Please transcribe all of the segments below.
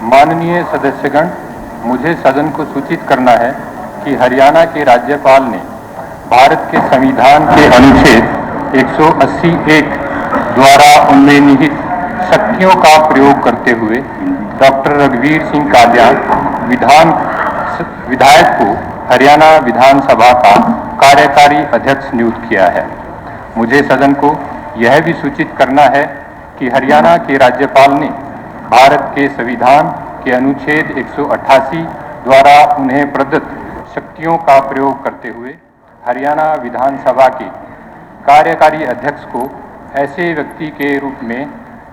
माननीय सदस्यगण, मुझे सदन को सूचित करना है कि हरियाणा के राज्यपाल ने भारत के संविधान के अनुच्छेद 180(1) द्वारा उनमें निहित शक्तियों का प्रयोग करते हुए डॉक्टर रघुवीर सिंह कादियान विधायक को हरियाणा विधानसभा का कार्यकारी अध्यक्ष नियुक्त किया है। मुझे सदन को यह भी सूचित करना है कि हरियाणा के राज्यपाल ने भारत के संविधान के अनुच्छेद 188 द्वारा उन्हें प्रदत्त शक्तियों का प्रयोग करते हुए हरियाणा विधानसभा के कार्यकारी अध्यक्ष को ऐसे व्यक्ति के रूप में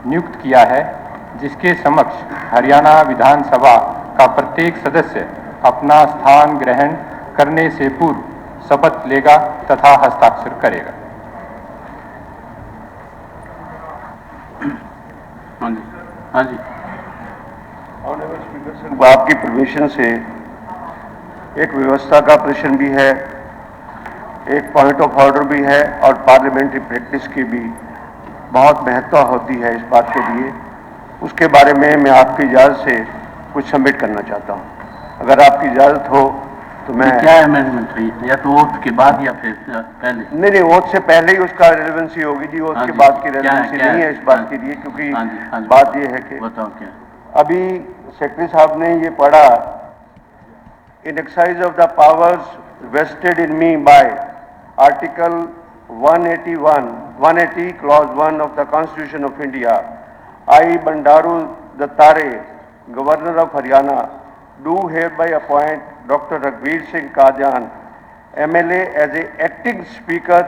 नियुक्त किया है जिसके समक्ष हरियाणा विधानसभा का प्रत्येक सदस्य अपना स्थान ग्रहण करने से पूर्व शपथ लेगा तथा हस्ताक्षर करेगा। हाँ जी। ऑनरेबल स्पीकर सर, आपकी परमिशन से एक व्यवस्था का प्रश्न भी है, एक पॉइंट ऑफ ऑर्डर भी है और पार्लियामेंट्री प्रैक्टिस की भी बहुत महत्व होती है इस बात के लिए। उसके बारे में मैं आपकी इजाज़त से कुछ सबमिट करना चाहता हूँ, अगर आपकी इजाज़त हो तो मैं। क्या अमेंडमेंट हुई, या तो ओथ के बाद या फिर पहले? नहीं, ओथ से पहले ही उसका रेलेवेंसी होगी जी, ओथ के बाद की रेलेवेंसी नहीं है इस बात के लिए, क्योंकि बात ये है कि बताओ क्या अभी सेक्रेटरी साहब ने ये पढ़ा, in exercise of the powers vested in me by article 180 clause 1 of the Constitution of India, I Bandaru Dattare, Governor of Haryana, do hereby appoint Dr. Raghuveer Singh Kadian, MLA, as a acting Speaker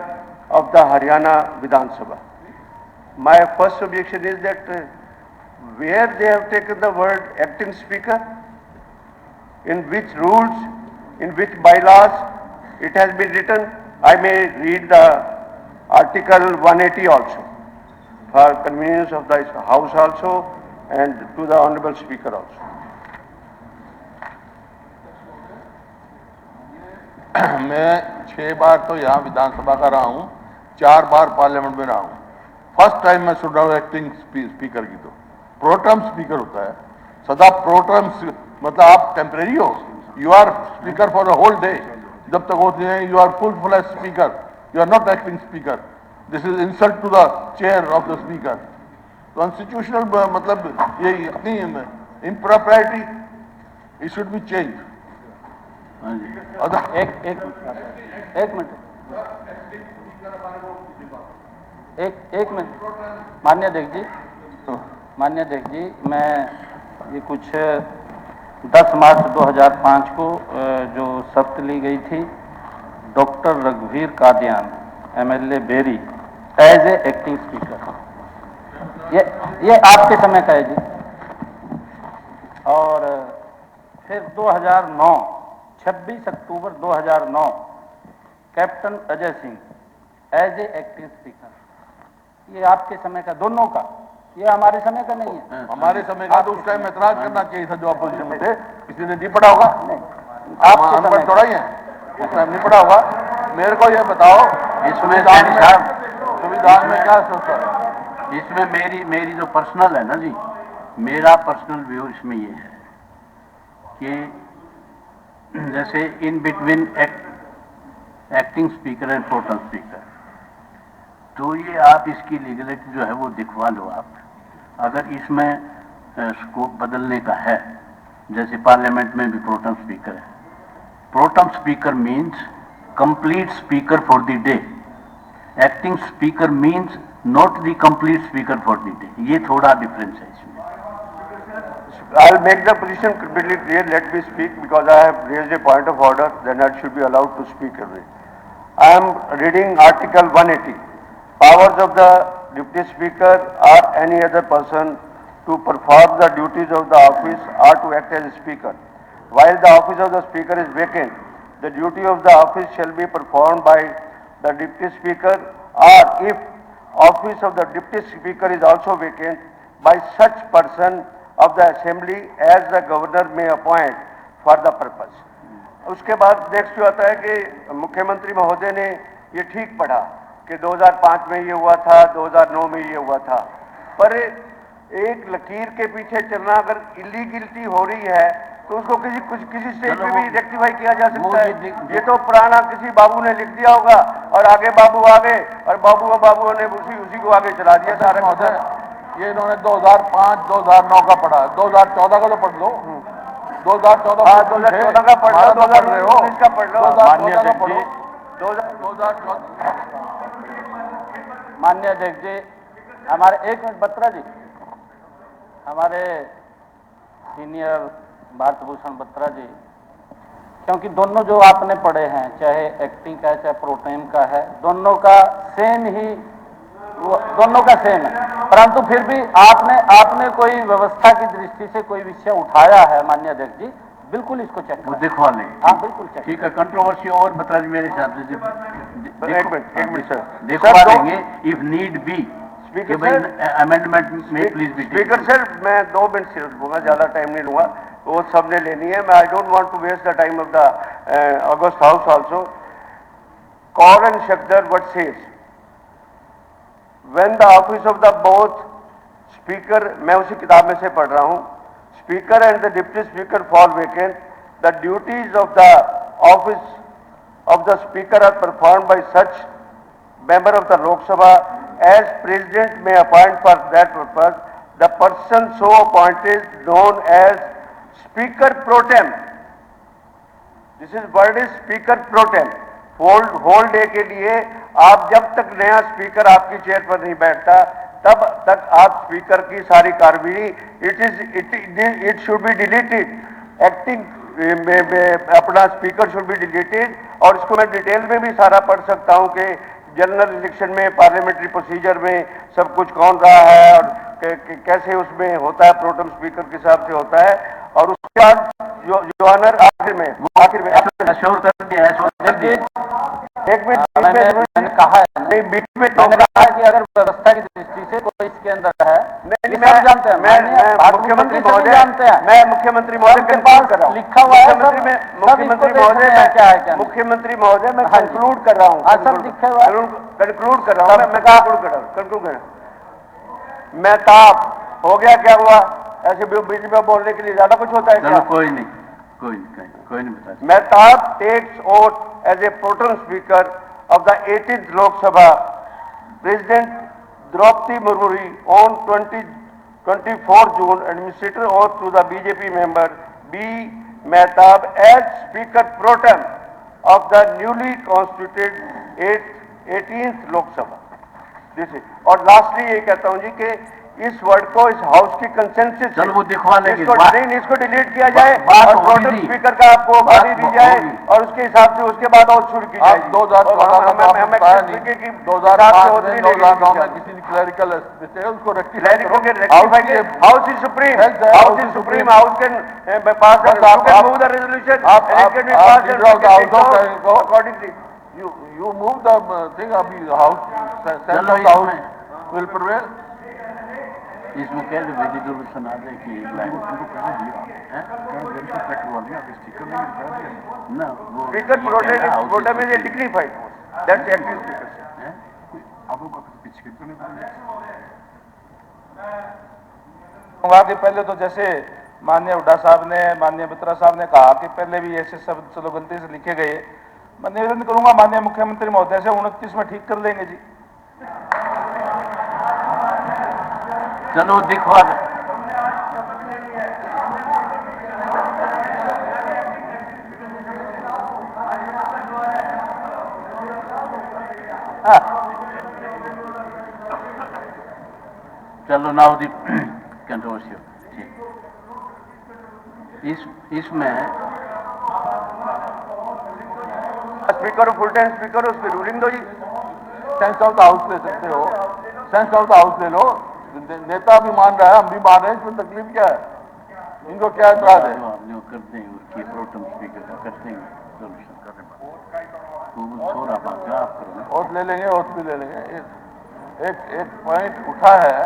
of the Haryana Vidhan Sabha. My first objection is that where they have taken the word acting Speaker, in which rules, in which bylaws it has been written. I may read the Article 180 also, for convenience of the House also and to the Honorable Speaker also. मैं 6 बार तो यहाँ विधानसभा का रहा हूँ, 4 बार parliament में रहा हूँ। First time मैं सुन रहा हूँ एक्टिंग स्पीकर की। तो प्रोटर्म स्पीकर होता है, सदा प्रोटर्म मतलब आप टेम्परेरी हो, you are speaker for the whole day, जब तक होते हैं you are full flash speaker, you are not acting speaker. This is insult to the chair of the speaker. Constitutional मतलब ये अपनी impropriety, it should be change. एक minute माननीय अध्यक्ष जी, मैं ये कुछ 10 मार्च 2005 को जो शपथ ली गई थी, डॉक्टर रघुवीर Kadian MLA Beri as a acting speaker, ये आपके समय का है जी। और फिर 2009 26 अक्टूबर 2009 captain Ajay Singh as a acting speaker, ये आपके समय का, दोनों का, ये हमारे समय का नहीं है। हमारे समय का तो उस टाइम ऐतराज करना चाहिए था जो अपोजिशन में थे, किसी ने नहीं पढ़ा होगा, आपके समय थोड़ा ही है, उस टाइम नहीं पढ़ा होगा। मेरे को ये बताओ इसमें संविधान में क्या सोचता है? इसमें मेरी जो पर्सनल है ना जी, मेरा पर्सनल व्यू इसमें ये है कि जैसे in between acting speaker and pro tem speaker, तो ये आप इसकी लीगलिटी जो है वो दिखवा लो आप। अगर इसमें स्कोप बदलने का है, जैसे पार्लियामेंट में भी प्रोटेम स्पीकर है, pro tem speaker means complete speaker for the day, acting speaker means not the complete speaker for the day. ये थोड़ा डिफरेंस है इसमें। I'll make the position completely clear. Let me speak because I have raised a point of order. Then I should be allowed to speak away. I am reading Article 180. Powers of the Deputy Speaker or any other person to perform the duties of the office or to act as a Speaker. While the office of the Speaker is vacant, the duty of the office shall be performed by the Deputy Speaker, or if office of the Deputy Speaker is also vacant, by such person of the Assembly as the Governor may appoint for the purpose. उसके बाद next जो आता है कि मुख्यमंत्री महोदय ने ये ठीक पढ़ा कि 2005 में ये हुआ था, 2009 में ये हुआ था, पर एक लकीर के पीछे चलना, अगर इलीगलिटी हो रही है तो उसको किसी स्टेज पे भी रेक्टिफाई किया जा सकता है। ये तो पुराना किसी बाबू ने लिख दिया होगा और आगे बाबू आ गए और बाबू ने उसी को आगे चला दिया सारा। ये इन्होंने 2005 2009 का पढ़ा, 2014 का तो पढ़ लो। 2014 हाँ, 2014 का पढ़ लो, 2019 का पढ़ लो। माननीय अध्यक्ष जी, 2014 माननीय अध्यक्ष जी, हमारे एक मिनट बत्रा जी, हमारे सीनियर भारत भूषण बत्रा जी, क्योंकि दोनों जो आपने पढ़े हैं, चाहे एक्टिंग का है चाहे प्रोटेम का है, दोनों का सेम है, परंतु फिर भी आपने कोई व्यवस्था की दृष्टि से कोई विषय उठाया है माननीय अध्यक्ष जी, बिल्कुल इसको चेक वो दिखवा लेंगे। हाँ बिल्कुल चेक। ठीक है, कंट्रोवर्सी और बता दी मेरे हिसाब से एक मिनट सर, दिखवा देंगे if need be. Speaker amendment में प्लीज बी। स्पीकर सर, मैं 2 मिनट सिर्फ लूंगा, ज्यादा टाइम नहीं लूंगा, वो सबने लेनी है। मैं I don't want to waste the time of the august house also. Kaul Shakdher what says when the office of the both speaker, मैं उसी किताब में से पढ़ रहा हूं, speaker and the deputy speaker fall vacant, the duties of the office of the speaker are performed by such member of the Lok Sabha as president may appoint for that purpose the person so appointed known as speaker pro tem. This is word is speaker pro tem. Whole day के लिए आप जब तक नया speaker आपकी chair पर नहीं बैठता तब तक आप स्पीकर की सारी कार्रवाई it should be deleted. Acting अपना स्पीकर शुड बी डिलीटेड। और इसको मैं डिटेल में भी सारा पढ़ सकता हूं कि जनरल इलेक्शन में, पार्लियामेंट्री प्रोसीजर में सब कुछ कौन रहा है और कैसे उसमें होता है, प्रोटेम स्पीकर के हिसाब से होता है। और उसके बाद जो ऑनर आखिर में अश्योर कर दिया। एक मिनट मैंने कहा है, नहीं, बीच में मैंने कहा है कि अगर व्यवस्था की दृष्टि से कोई इसके अंदर है, नहीं, सब जानते हैं, मैं मुख्यमंत्री महोदय जानते हैं, मैं मुख्यमंत्री महोदय के पास लिखा हुआ है, मुख्यमंत्री महोदय मैं क्या है क्या मुख्यमंत्री महोदय मैं कंक्लूड कर रहा हूँ, कंक्लूड कर रहा हूँ, मैं कंक्लूड कर रहा हूँ। मैं ताप हो गया, क्या हुआ? ऐसे बीच में बोलने के लिए ज्यादा कुछ होता है क्या? कोई नहीं बता। Mehtab takes oath as a pro-tem speaker of the 18th Lok Sabha. President Draupadi Murmu on 24 June administered oath to the BJP member B. Mehtab as Speaker pro-tem of the newly constituted 18th Lok Sabha. This is, और lastly ये कहता हूँ जी कि इस word को इस house की consensus, चलो वो दिखवा लेंगे, इसको डिलीट किया जाए और प्रोटेम स्पीकर का आपको गाली दी जाए और उसके हिसाब से उसके बाद और शुरू की जाए। 2009 में किसी ने क्लरिकल उसको rectify, house is supreme, house can pass the resolution accordingly. You move the thing, अभी हाउस will prevail. इसमें कह दे रेजोल्यूशन आ जाए कि ना वो speaker pro tem is a dignified post, that's active speaker. कि पहले तो जैसे माननीय हुड्डा साहब ने, माननीय बत्रा साहब ने कहा कि पहले भी ऐसे शब्द चलो गलती से लिखे गए, मैं निवेदन करूंगा माननीय मुख्यमंत्री महोदय से 29 में ठीक कर लेंगे जी। चलो दिखवा दे। चलो नाउ दी कंट्रोवर्सी। इसमें स्पीकर फुल टाइम स्पीकर, उसकी रूलिंग दो जी। सेंस ऑफ द हाउस ले सकते हो, सेंस ऑफ द हाउस ले लो। नेता भी मान रहा है, हम भी मान रहे हैं, इसमें तकलीफ क्या है? इनको क्या एतराज है? करते हैं उसकी प्रोटेम स्पीकर का करते हैं सोल्यूशन करने थोड़ा बात आप करो, ओथ ले लेंगे, ओथ भी ले लेंगे। एक पॉइंट उठा है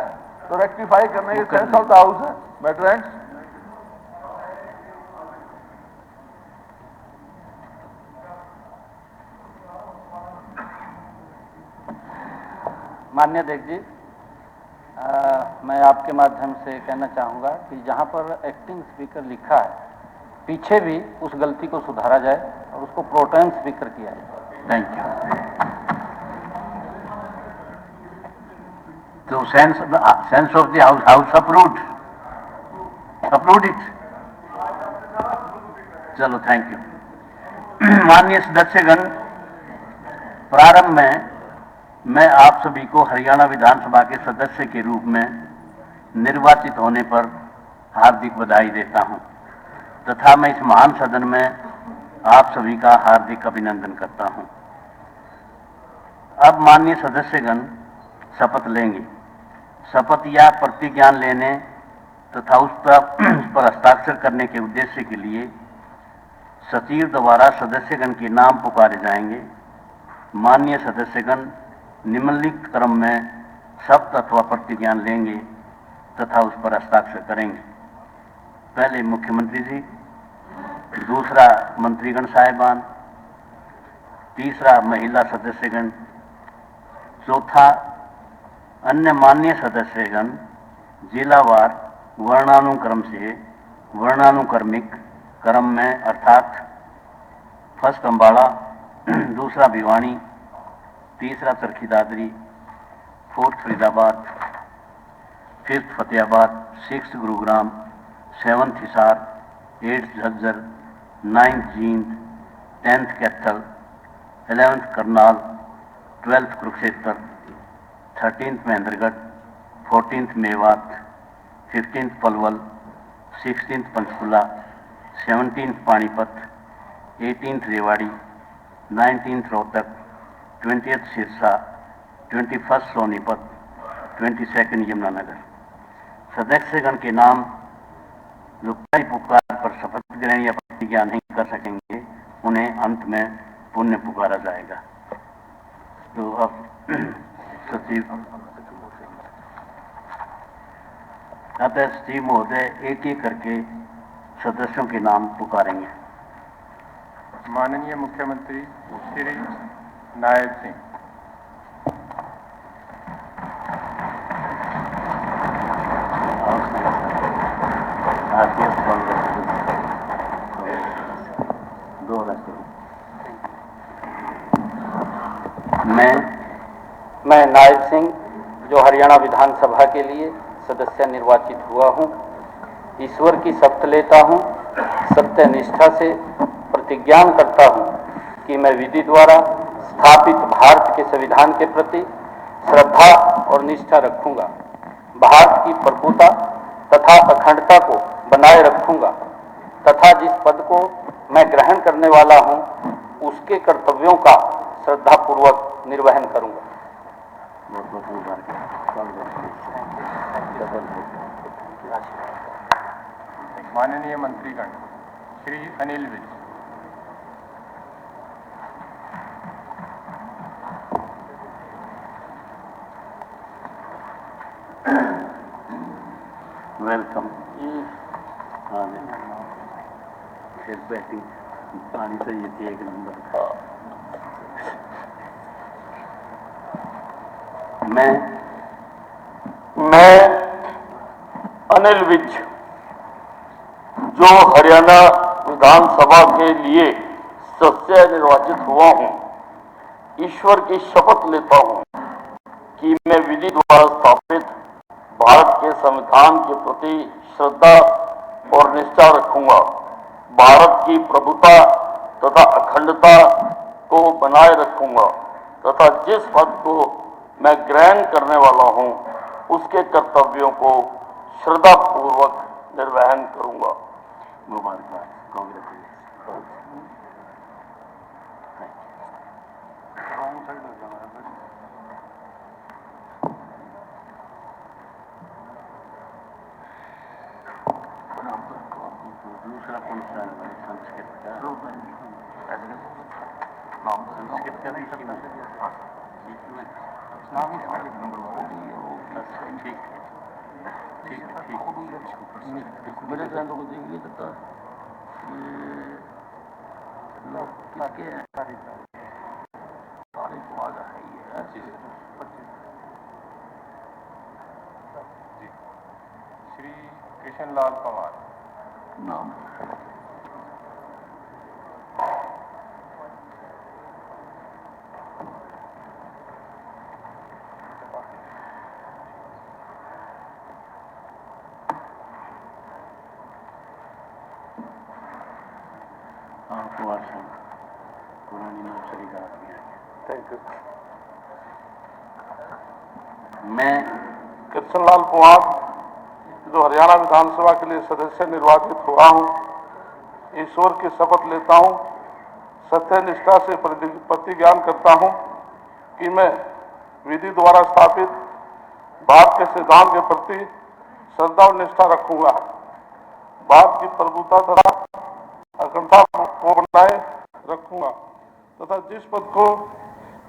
तो रेक्टिफाई करने के सेंस ऑफ द हाउस है। मेट्रेंट्स माननीय अध्यक्ष जी, मैं आपके माध्यम से कहना चाहूँगा कि जहाँ पर एक्टिंग स्पीकर लिखा है, पीछे भी उस गलती को सुधारा जाए और उसको प्रोटेम स्पीकर किया जाए। Thank you. तो sense of the house approved it. चलो, थैंक यू। माननीय सदस्यगण, प्रारंभ में मैं आप सभी को हरियाणा विधानसभा के सदस्य के रूप में निर्वाचित होने पर हार्दिक बधाई देता हूं तथा मैं इस महान सदन में आप सभी का हार्दिक अभिनंदन करता हूं। अब माननीय सदस्यगण शपथ लेंगे। शपथ या प्रतिज्ञान लेने तथा उस पर हस्ताक्षर करने के उद्देश्य के लिए सचिव द्वारा सदस्यगण के नाम पुकारे जाएंगे। माननीय सदस्यगण निम्नलिखित क्रम में शपथ अथवा प्रतिज्ञान लेंगे तथा उस पर हस्ताक्षर करेंगे। पहले मुख्यमंत्री जी, दूसरा मंत्रीगण साहिबान, तीसरा महिला सदस्यगण, चौथा अन्य माननीय सदस्यगण जिलावार वर्णानुक्रम से वर्णानुक्रमिक क्रम में, अर्थात फर्स्ट अम्बाड़ा, दूसरा भिवानी, तीसरा Charkhi Dadri, fourth Faridabad, fifth Fatehabad, sixth Gurugram, seventh Hisar, eighth Jhajjar, ninth Jind, 10th Kaithal, 11th Karnal, 12th Kurukshetra, 13th Mahendragarh, 14th Mewat, 15th Palwal, 16th Panchkula, 17th Panipat, 18th Rewari, 19th Rohtak, 20th Sirsa, 21st Sonipat, 22nd Yamunanagar. सदस्यगण के नाम जो पहली पुकार पर शपथ ग्रहण या प्रतिज्ञा नहीं कर सकेंगे, उन्हें अंत में पुण्य पुकारा जाएगा। तो अब सचिव अतः सचिव महोदय एक एक करके सदस्यों के नाम पुकारेंगे। माननीय मुख्यमंत्री श्री नायब सिंह, मैं नायब सिंह, जो हरियाणा विधानसभा के लिए सदस्य निर्वाचित हुआ हूं, ईश्वर की शपथ लेता हूं, सत्य निष्ठा से प्रतिज्ञान करता हूं कि मैं विधि द्वारा स्थापित भारत के संविधान के प्रति श्रद्धा और निष्ठा रखूंगा, भारत की प्रभुता तथा अखंडता को बनाए रखूंगा तथा जिस पद को मैं ग्रहण करने वाला हूं, उसके कर्तव्यों का श्रद्धापूर्वक निर्वहन करूंगा। माननीय मंत्रीगण श्री अनिल विज, वेलकम। फिर बैटिंग पानी चाहिए थी एक नंबर। मैं अनिल विज, जो हरियाणा विधानसभा के लिए सदस्य निर्वाचित हुआ हूं, ईश्वर की शपथ लेता हूं कि मैं विधि द्वारा स्थापित भारत के संविधान के प्रति श्रद्धा और निष्ठा रखूंगा, भारत की प्रभुता तथा अखंडता को बनाए रखूंगा तथा जिस पद को मैं ग्रहण करने वाला हूं, उसके कर्तव्यों को श्रद्धापूर्वक निर्वहन करूंगा। मुबारकबाद, कांग्रेचुलेशन। दूसरा कौन सा है? संस्कृत का, संस्कृत का भी ठीक मेरे ग्रंथों को देखिए तो किसके हैं? तारीख वाला है ये। किशन लाल पंवार। नाम पंवार साहब पुरानी नर्सरी का आदमी है। Thank you. मैं कृष्ण लाल पंवार जो हरियाणा विधानसभा के लिए सदस्य निर्वाचित हुआ हूँ, ईश्वर की शपथ लेता हूँ, सत्य निष्ठा से प्रतिज्ञान करता हूँ कि मैं विधि द्वारा स्थापित भारत के संविधान के प्रति श्रद्धा और निष्ठा रखूंगा, भारत की प्रभुता तथा अखंडता को बनाए रखूंगा तथा जिस पद को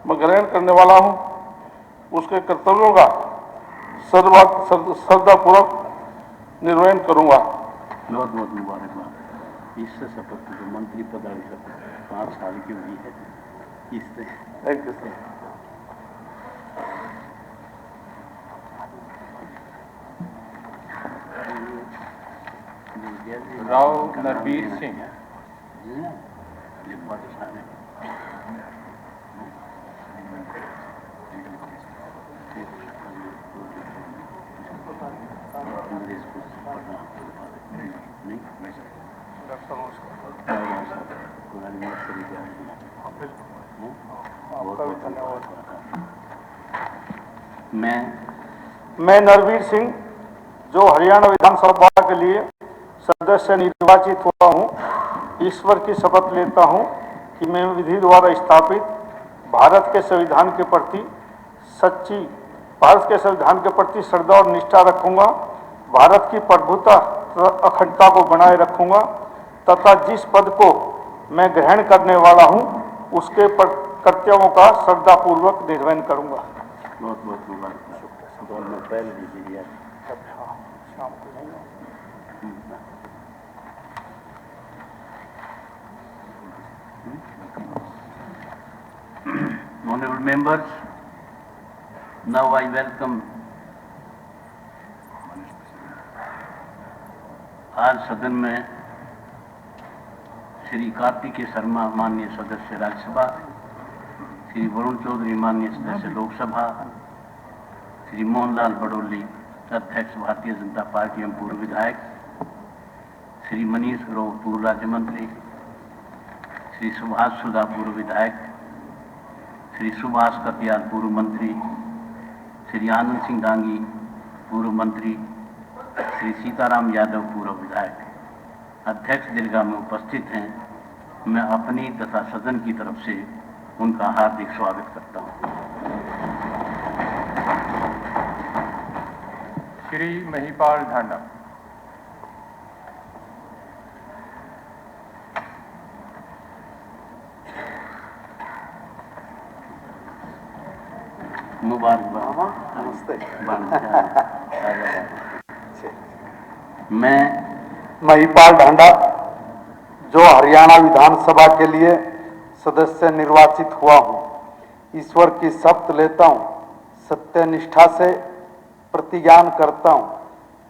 मैं ग्रहण करने वाला हूँ उसके कर्तव्यों का श्रद्धापूर्वक निर्वहन करूंगा। बहुत बहुत मुबारकबाद। इससे शपथ जो मंत्री पद वाली शपथ 5 साल की हुई है, इससे thank you sir. Rao Narbir Singh. मैं नरवीर सिंह जो हरियाणा विधानसभा के लिए सदस्य निर्वाचित हुआ हूँ, ईश्वर की शपथ लेता हूँ कि मैं विधि द्वारा स्थापित भारत के संविधान के प्रति श्रद्धा और निष्ठा रखूंगा, भारत की प्रभुता अखंडता को बनाए रखूंगा तथा जिस पद को मैं ग्रहण करने वाला हूं उसके कर्तव्यों का श्रद्धापूर्वक निर्वहन करूंगा। बहुत बहुत मुबारक। पहले दीजिए। Honorable members, now I welcome आज सदन में श्री कार्तिकेय शर्मा माननीय सदस्य राज्यसभा, श्री वरुण चौधरी माननीय सदस्य लोकसभा, श्री मोहनलाल बड़ोली अध्यक्ष भारतीय जनता पार्टी एवं पूर्व विधायक, श्री मनीष ग्रोवर पूर्व राज्य मंत्री, श्री सुभाष सुधा पूर्व विधायक, श्री सुभाष कतियाल पूर्व मंत्री, श्री आनंद सिंह डांगी पूर्व मंत्री, श्री सीताराम यादव पूर्व विधायक, अध्यक्ष दीर्घा में उपस्थित हैं, मैं अपनी तथा सदन की तरफ से उनका हार्दिक स्वागत करता हूं। श्री महिपाल ढांडा। मुबारकबाद। नमस्ते। मैं महिपाल ढांडा जो हरियाणा विधानसभा के लिए सदस्य निर्वाचित हुआ हूँ, ईश्वर की शपथ लेता हूँ, सत्य निष्ठा से प्रतिज्ञान करता हूँ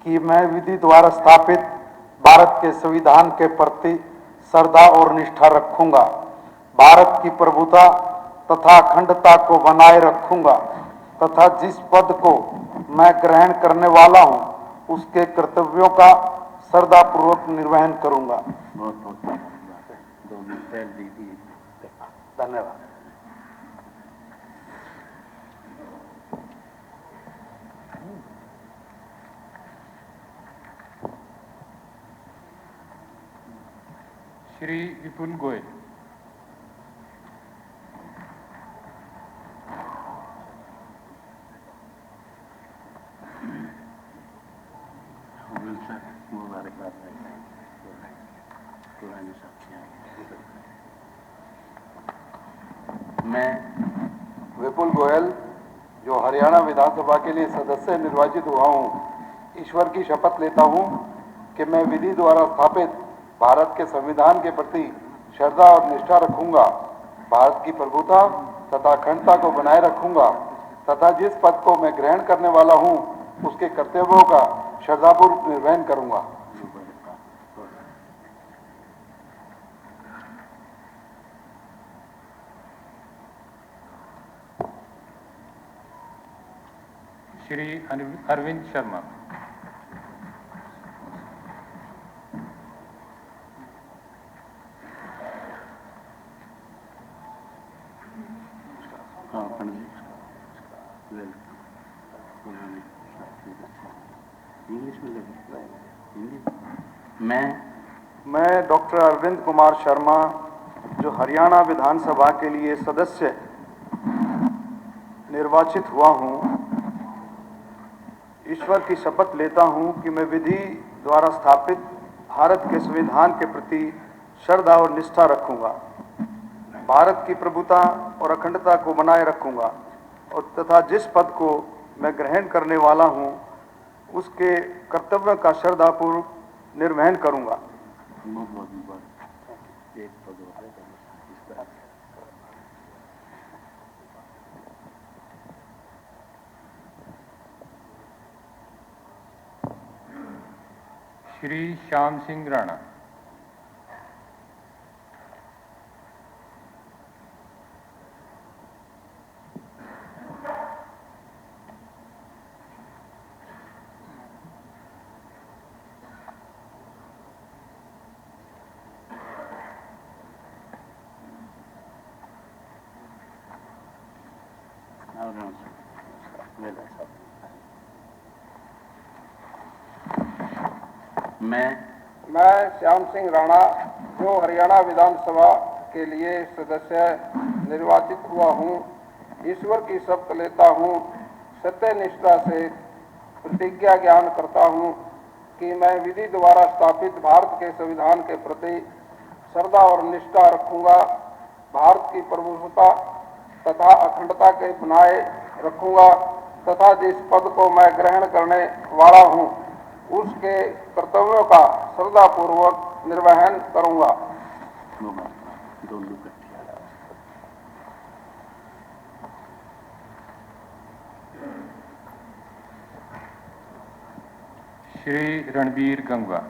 कि मैं विधि द्वारा स्थापित भारत के संविधान के प्रति श्रद्धा और निष्ठा रखूंगा, भारत की प्रभुता तथा अखंडता को बनाए रखूंगा तथा जिस पद को मैं ग्रहण करने वाला हूँ उसके कर्तव्यों का श्रद्धापूर्वक निर्वहन करूंगा। बहुत बहुत धन्यवाद। श्री विपुल गोयल। मैं विपुल गोयल जो हरियाणा विधानसभा के लिए सदस्य निर्वाचित हुआ हूँ, ईश्वर की शपथ लेता हूँ कि मैं विधि द्वारा स्थापित भारत के संविधान के प्रति श्रद्धा और निष्ठा रखूंगा, भारत की प्रभुता तथा अखंडता को बनाए रखूंगा तथा जिस पद को मैं ग्रहण करने वाला हूँ उसके कर्तव्यों का श्रद्धापूर्वक निर्वहन करूंगा। श्री अरविंद शर्मा। मैं डॉक्टर अरविंद कुमार शर्मा, जो हरियाणा विधानसभा के लिए सदस्य निर्वाचित हुआ हूं, ईश्वर की शपथ लेता हूं कि मैं विधि द्वारा स्थापित भारत के संविधान के प्रति श्रद्धा और निष्ठा रखूंगा, भारत की प्रभुता और अखंडता को बनाए रखूंगा और तथा जिस पद को मैं ग्रहण करने वाला हूं उसके कर्तव्यों का श्रद्धापूर्वक निर्वहन करूंगा। श्री श्याम सिंह राणा। मैं श्याम सिंह राणा, जो हरियाणा विधानसभा के लिए सदस्य निर्वाचित हुआ हूं, ईश्वर की शपथ लेता हूं, सत्यनिष्ठा से प्रतिज्ञा ज्ञान करता हूं कि मैं विधि द्वारा स्थापित भारत के संविधान के प्रति श्रद्धा और निष्ठा रखूंगा, भारत की प्रभुता तथा अखंडता के बनाए रखूंगा तथा जिस पद को मैं ग्रहण करने वाला हूं उसके कर्तव्यों का श्रद्धापूर्वक निर्वहन करूंगा। श्री रणबीर गंगवा।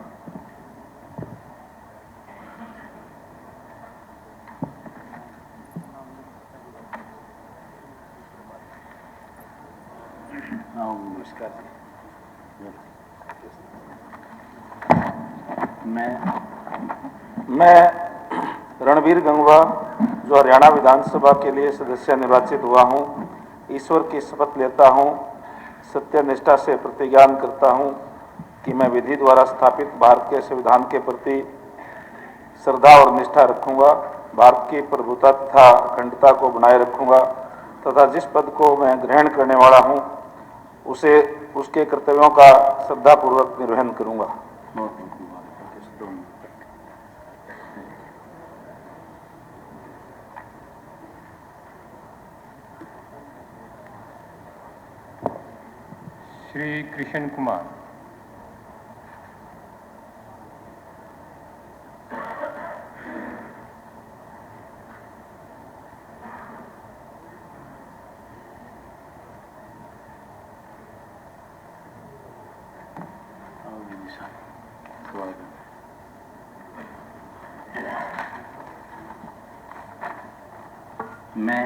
मैं रणबीर गंगवा, जो हरियाणा विधानसभा के लिए सदस्य निर्वाचित हुआ हूं, ईश्वर की शपथ लेता हूं, सत्यनिष्ठा से प्रतिज्ञा करता हूं कि मैं विधि द्वारा स्थापित भारत के संविधान के प्रति श्रद्धा और निष्ठा रखूंगा, भारत की प्रभुता तथा अखंडता को बनाए रखूंगा तथा जिस पद को मैं ग्रहण करने वाला हूं उसके कर्तव्यों का श्रद्धापूर्वक निर्वहन करूंगा। श्री कृष्ण कुमार। मैं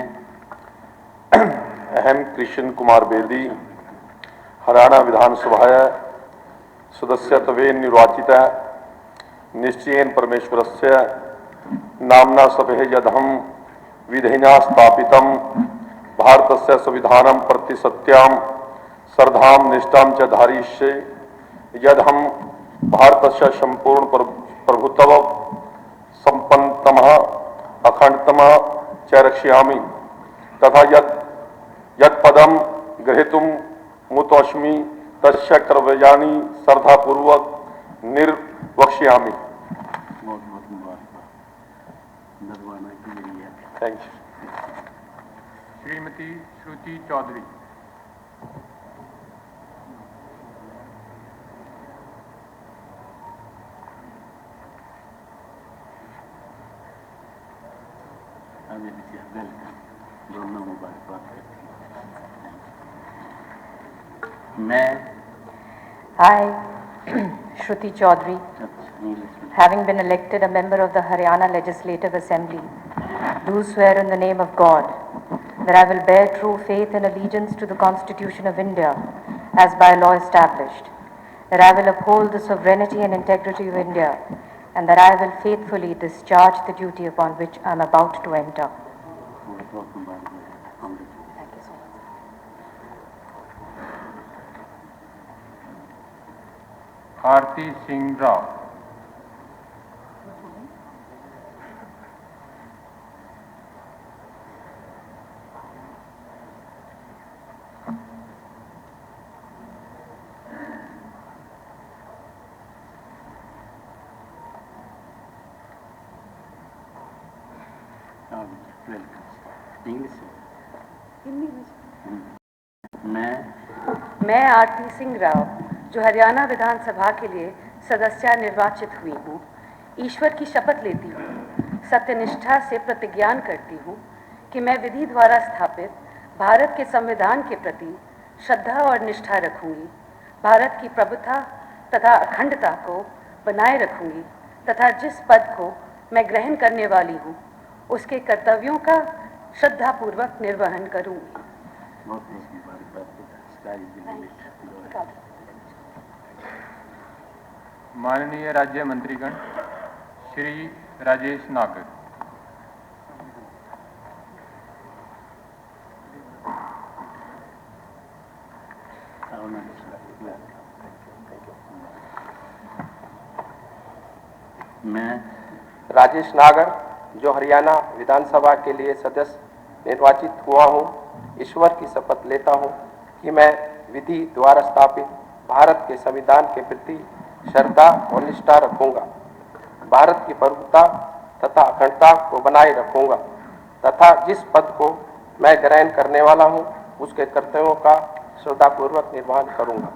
अहम कृष्ण कुमार बेदी, हरियाणा विधानसभा सदस्यत्वेन निर्वाचितः निश्चयेन परमेश्वरस्य नाम्ना सभे यदहं विधिना स्थापितं भारतस्य संविधानं प्रति सत्यां श्रद्धां निष्ठां च धारयिष्ये, यदहं भारतस्य संपूर्ण प्रभुत्व संपन्नतमः अखंडतमः च रक्षयामि तथा यत्पदं ग्रहीतुं मुतोऽस्मि तस्य कर्तव्यानि श्रद्धापूर्वक निर्वक्ष्यामि। Thank you. श्रीमती श्रुति चौधरी। मैं I, Shruti Chaudhary, having been elected a member of the Haryana Legislative Assembly, do swear in the name of God that I will bear true faith and allegiance to the Constitution of India as by law established, that I will uphold the sovereignty and integrity of India, and that I will faithfully discharge the duty upon which I am about to enter. Thank you so much. आरती सिंह राव। मैं आरती सिंह राव, जो हरियाणा विधानसभा के लिए सदस्य निर्वाचित हुई हूँ, ईश्वर की शपथ लेती हूँ, सत्यनिष्ठा से प्रतिज्ञान करती हूँ कि मैं विधि द्वारा स्थापित भारत के संविधान के प्रति श्रद्धा और निष्ठा रखूंगी, भारत की प्रभुता तथा अखंडता को बनाए रखूंगी तथा जिस पद को मैं ग्रहण करने वाली हूँ उसके कर्तव्यों का श्रद्धापूर्वक निर्वहन करूंगी। माननीय राज्य मंत्रीगण श्री राजेश नागर। मैं राजेश नागर, जो हरियाणा विधानसभा के लिए सदस्य निर्वाचित हुआ हूँ, ईश्वर की शपथ लेता हूँ कि मैं विधि द्वारा स्थापित भारत के संविधान के प्रति श्रद्धा और निष्ठा रखूंगा, भारत की प्रभुता तथा अखंडता को बनाए रखूंगा तथा जिस पद को मैं ग्रहण करने वाला हूं उसके कर्तव्यों का श्रद्धापूर्वक निर्वहन करूंगा।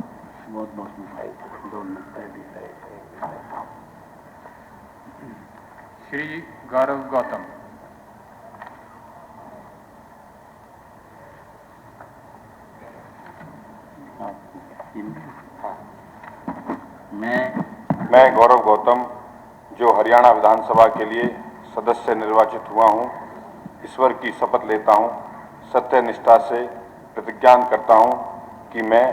श्री गौरव गौतम। मैं गौरव गौतम, जो हरियाणा विधानसभा के लिए सदस्य निर्वाचित हुआ हूं, ईश्वर की शपथ लेता हूं, सत्य निष्ठा से प्रतिज्ञान करता हूं कि मैं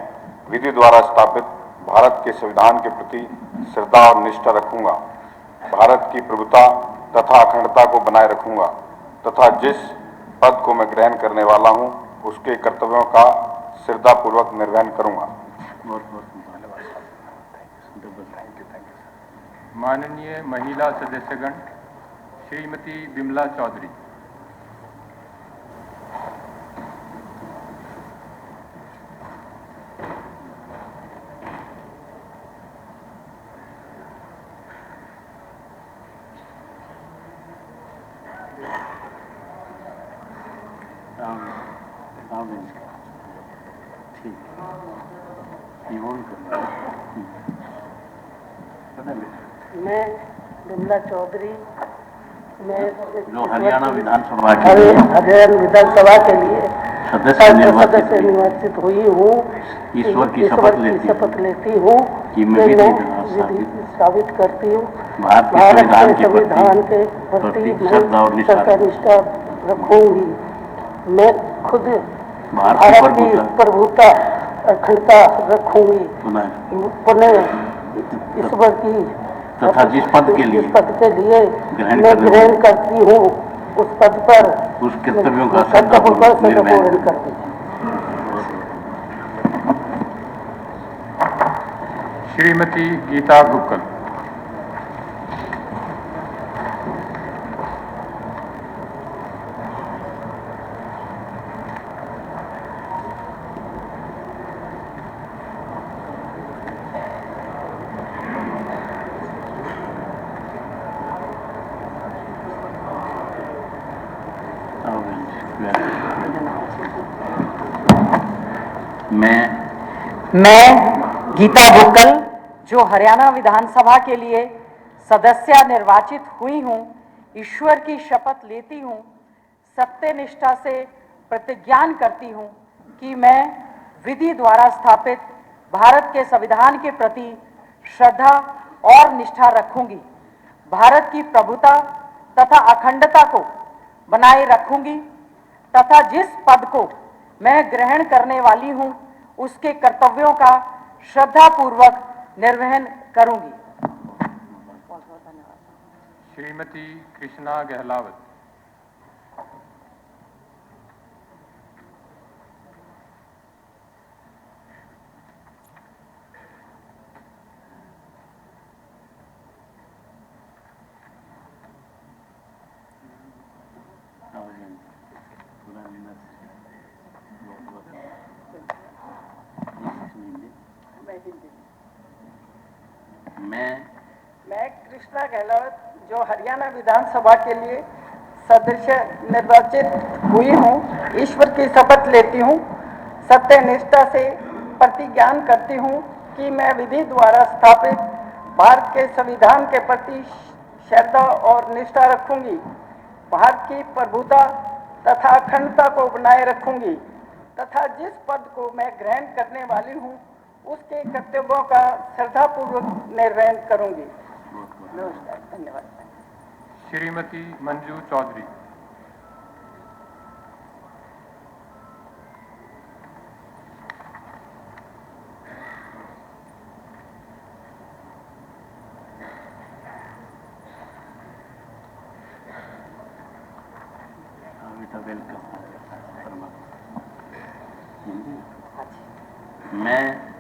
विधि द्वारा स्थापित भारत के संविधान के प्रति श्रद्धा और निष्ठा रखूंगा, भारत की प्रभुता तथा अखंडता को बनाए रखूंगा तथा जिस पद को मैं ग्रहण करने वाला हूं उसके कर्तव्यों का श्रद्धापूर्वक निर्वहन करूंगा। माननीय महिला सदस्यगण श्रीमती बिमला चौधरी। मैं बिमला चौधरी, मैं जो हरियाणा विधानसभा के लिए सदस्य निर्वाचित हुई हूँ, ईश्वर की शपथ लेती हूँ कि मैं विधि साबित करती हूँ भारत के संविधान के प्रति श्रद्धा और निष्ठा रखूंगी। मैं खुद भारत की प्रभुता अखंडता रखूंगी, पुनः ईश्वर की तथा जिस पद के लिए मैं ग्रहण करती हूँ उस पद पर उस कर्तव्यों का श्रद्धापूर्वक निर्वहन करती हूँ। श्रीमती गीता भुक्कल। मैं गीता भुक्कल, जो हरियाणा विधानसभा के लिए सदस्य निर्वाचित हुई हूँ, ईश्वर की शपथ लेती हूँ, सत्यनिष्ठा से प्रतिज्ञान करती हूँ कि मैं विधि द्वारा स्थापित भारत के संविधान के प्रति श्रद्धा और निष्ठा रखूंगी। भारत की प्रभुता तथा अखंडता को बनाए रखूंगी तथा जिस पद को मैं ग्रहण करने वाली हूं उसके कर्तव्यों का श्रद्धापूर्वक निर्वहन करूंगी। श्रीमती कृष्णा गहलावत। मैं कृष्णा गहलोत जो हरियाणा विधानसभा के लिए सदस्य निर्वाचित हुई हूँ, ईश्वर की शपथ लेती हूँ, सत्यनिष्ठा से प्रतिज्ञान करती हूँ कि मैं विधि द्वारा स्थापित भारत के संविधान के प्रति श्रद्धा और निष्ठा रखूंगी। भारत की प्रभुता तथा अखंडता को बनाए रखूंगी तथा जिस पद को मैं ग्रहण करने वाली हूँ उसके कर्तव्यों का श्रद्धापूर्वक निर्वहन करूंगी। नमस्कार, धन्यवाद। श्रीमती मंजू चौधरी।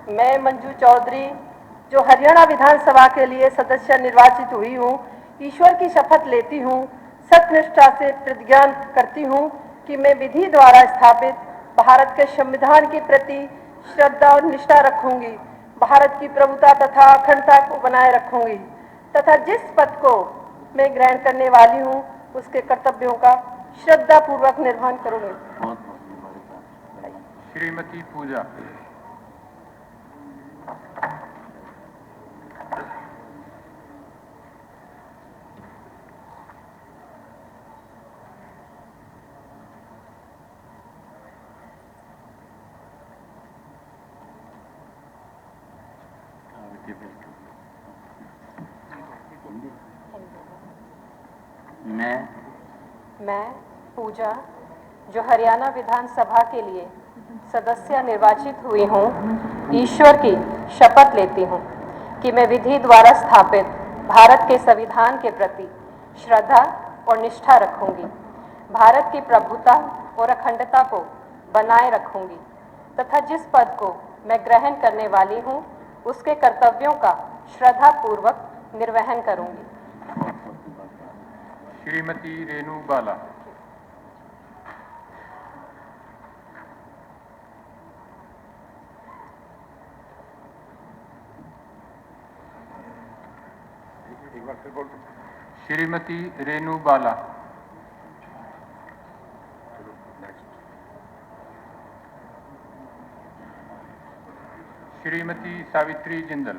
मैं मंजू चौधरी जो हरियाणा विधानसभा के लिए सदस्य निर्वाचित हुई हूँ, ईश्वर की शपथ लेती हूँ, सत्यनिष्ठा से प्रतिज्ञा करती हूँ कि मैं विधि द्वारा स्थापित भारत के संविधान के प्रति श्रद्धा और निष्ठा रखूंगी। भारत की प्रभुता तथा अखंडता को बनाए रखूंगी तथा जिस पद को मैं ग्रहण करने वाली हूँ उसके कर्तव्यों का श्रद्धापूर्वक निर्वहन करूंगी। श्रीमती पूजा। मैं पूजा जो हरियाणा विधानसभा के लिए सदस्य निर्वाचित हुई हूँ, ईश्वर की शपथ लेती हूँ कि मैं विधि द्वारा स्थापित भारत के संविधान के प्रति श्रद्धा और निष्ठा रखूंगी। भारत की प्रभुता और अखंडता को बनाए रखूंगी तथा जिस पद को मैं ग्रहण करने वाली हूँ उसके कर्तव्यों का श्रद्धापूर्वक निर्वहन करूंगी। श्रीमती रेणु बाला। श्रीमती रेणु बाला। श्रीमती सावित्री जिंदल।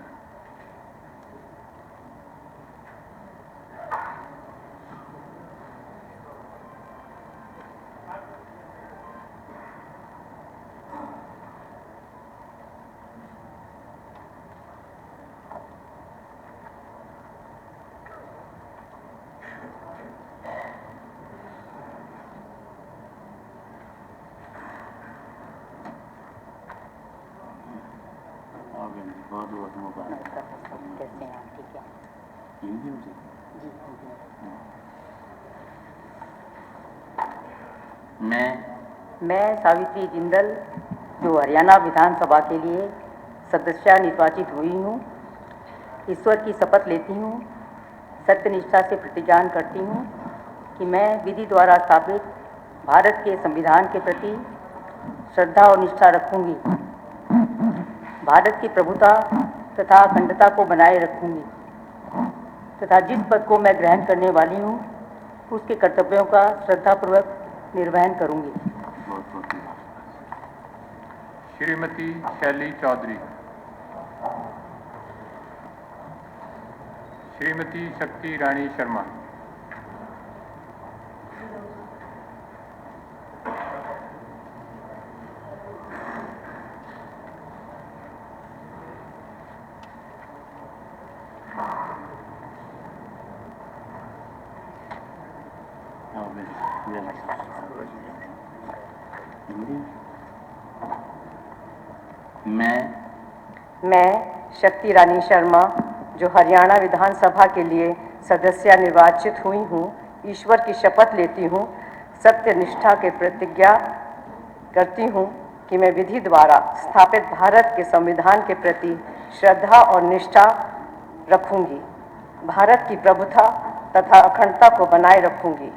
बहुत बहुत मुबारक। कैसे हैं आप? ठीक है। हिंदी में मैं सावित्री जिंदल जो हरियाणा विधानसभा के लिए सदस्य निर्वाचित हुई हूँ, ईश्वर की शपथ लेती हूँ, सत्यनिष्ठा से प्रतिज्ञा करती हूँ कि मैं विधि द्वारा स्थापित भारत के संविधान के प्रति श्रद्धा और निष्ठा रखूंगी। भारत की प्रभुता तथा अखंडता को बनाए रखूंगी तथा जिस पद को मैं ग्रहण करने वाली हूँ उसके कर्तव्यों का श्रद्धापूर्वक निर्वहन करूंगी। श्रीमती शैली चौधरी। श्रीमती शक्ति रानी शर्मा। मैं शक्ति रानी शर्मा जो हरियाणा विधानसभा के लिए सदस्य निर्वाचित हुई हूँ, ईश्वर की शपथ लेती हूँ, सत्य निष्ठा के प्रतिज्ञा करती हूँ कि मैं विधि द्वारा स्थापित भारत के संविधान के प्रति श्रद्धा और निष्ठा रखूंगी, भारत की प्रभुता तथा अखंडता को बनाए रखूंगी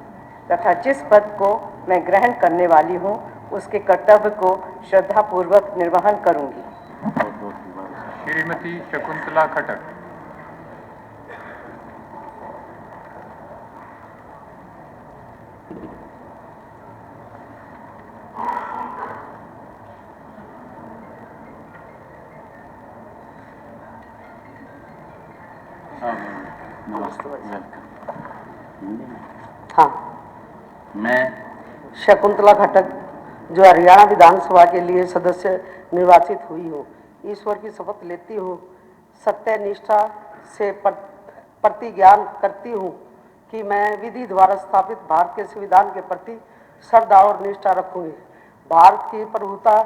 तथा जिस पद को मैं ग्रहण करने वाली हूँ उसके कर्तव्य को श्रद्धापूर्वक निर्वहन करूंगी। श्रीमती शकुंतला खट्टर। हाँ, मैं शकुंतला खट्टर जो हरियाणा विधानसभा के लिए सदस्य निर्वाचित हुई हूँ, ईश्वर की शपथ लेती हूँ, सत्य निष्ठा से प्रतिज्ञान करती हूँ कि मैं विधि द्वारा स्थापित भारत के संविधान के प्रति श्रद्धा और निष्ठा रखूंगी, भारत की प्रभुता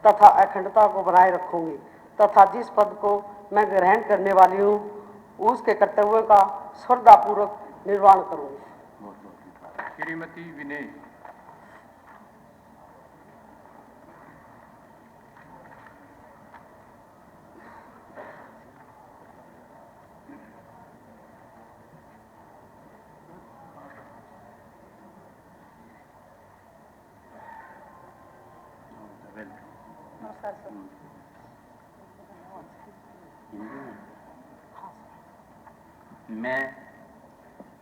तथा अखंडता को बनाए रखूंगी तथा जिस पद को मैं ग्रहण करने वाली हूँ उसके कर्तव्यों का श्रद्धापूर्वक निर्वहन करूंगी। श्रीमती विनय।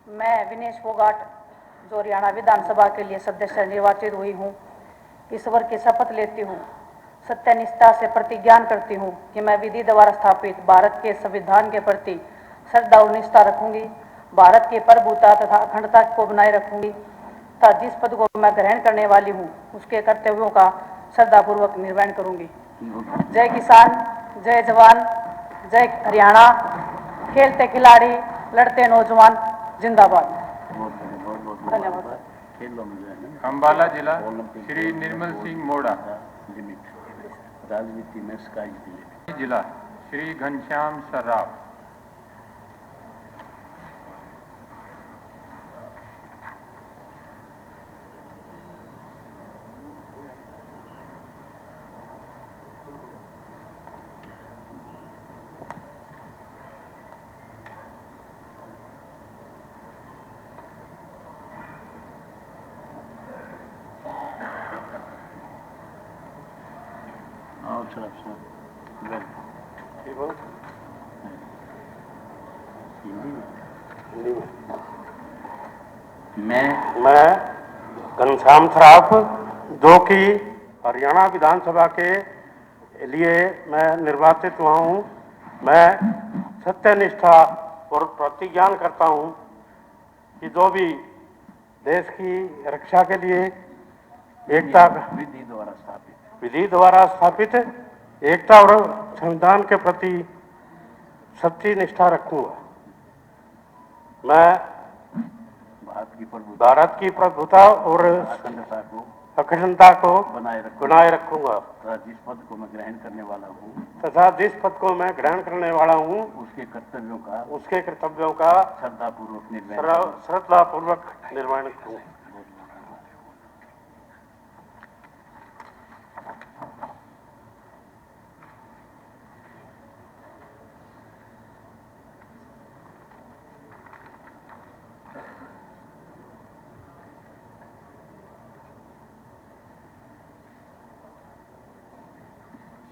मैं विनेश फोगाट जो हरियाणा विधानसभा के लिए सदस्य निर्वाचित हुई हूँ, ईश्वर की शपथ लेती हूँ, सत्यनिष्ठा से प्रतिज्ञान करती हूँ कि मैं विधि द्वारा स्थापित भारत के संविधान के प्रति श्रद्धा और निष्ठा रखूंगी, भारत की प्रभुता तथा अखंडता को बनाए रखूंगी तथा जिस पद को मैं ग्रहण करने वाली हूँ उसके कर्तव्यों का श्रद्धापूर्वक निर्वहन करूंगी। जय किसान, जय जवान, जय हरियाणा, खेलते खिलाड़ी, लड़ते नौजवान, जिंदाबाद। धन्यवाद। अंबाला जिला श्री निर्मल सिंह मोड़ा। राजनीति में स्काई जिले जिला श्री घनश्याम सर्राफ। मैं घनश्याम सर्राफ जो कि हरियाणा विधानसभा के लिए मैं निर्वाचित हुआ हूँ, मैं सत्यनिष्ठा और प्रतिज्ञान करता हूँ कि जो भी देश की रक्षा के लिए एकता विधि द्वारा स्थापित एकता और संविधान के प्रति सच्ची निष्ठा रखूंगा। मैं भारत की प्रभुता और अखंडता को बनाए रखूंगा तथा जिस पद को मैं ग्रहण करने वाला हूँ उसके कर्तव्यों का श्रद्धापूर्वक निर्वहन करूंगा।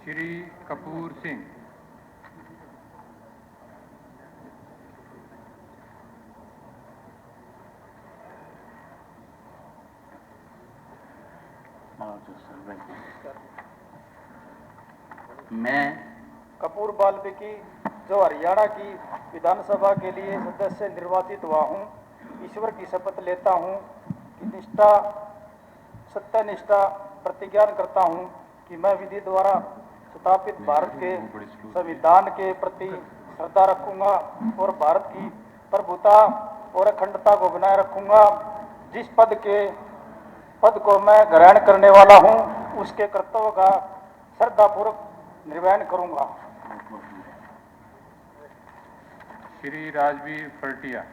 श्री कपूर सिंह। मैं कपूर बाल्मीकि जो हरियाणा की विधानसभा के लिए सदस्य निर्वाचित हुआ हूँ, ईश्वर की शपथ लेता हूँ कि सत्यनिष्ठा प्रतिज्ञान करता हूँ कि मैं विधि द्वारा स्थापित भारत के संविधान के प्रति श्रद्धा रखूंगा और भारत की प्रभुता और अखंडता को बनाए रखूंगा जिस पद को मैं ग्रहण करने वाला हूं उसके कर्तव्य का श्रद्धापूर्वक निर्वहन करूंगा। श्री राजवीर फरटिया।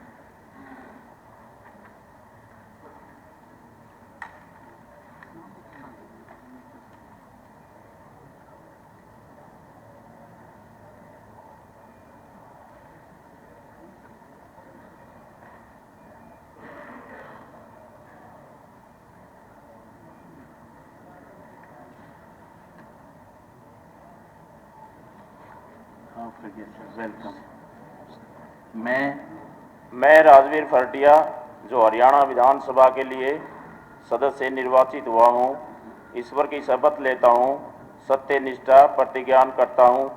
वेलकम। मैं राजवीर फरटिया जो हरियाणा विधानसभा के लिए सदस्य निर्वाचित हुआ हूँ, ईश्वर की शपथ लेता हूँ, सत्य निष्ठा प्रतिज्ञान करता हूँ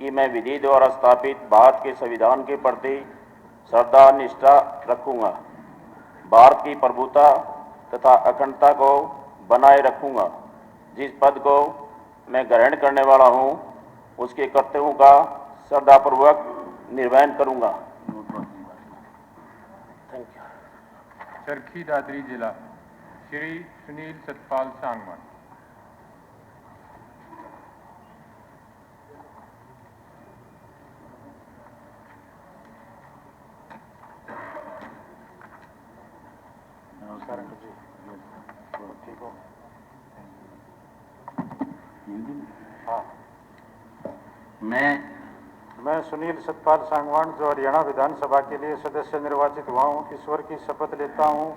कि मैं विधि द्वारा स्थापित भारत के संविधान के प्रति श्रद्धा निष्ठा रखूँगा, भारत की प्रभुता तथा अखंडता को बनाए रखूँगा। जिस पद को मैं ग्रहण करने वाला हूँ उसके कर्तव्यों का श्रद्धापूर्वक निर्वहन करूँगा। चरखी दादरी जिला श्री सुनील सतपाल सांगवान। ठीक हो? हाँ। मैं सुनील सतपाल सांगवान जो हरियाणा विधानसभा के लिए सदस्य निर्वाचित हुआ हूँ, ईश्वर की शपथ लेता हूँ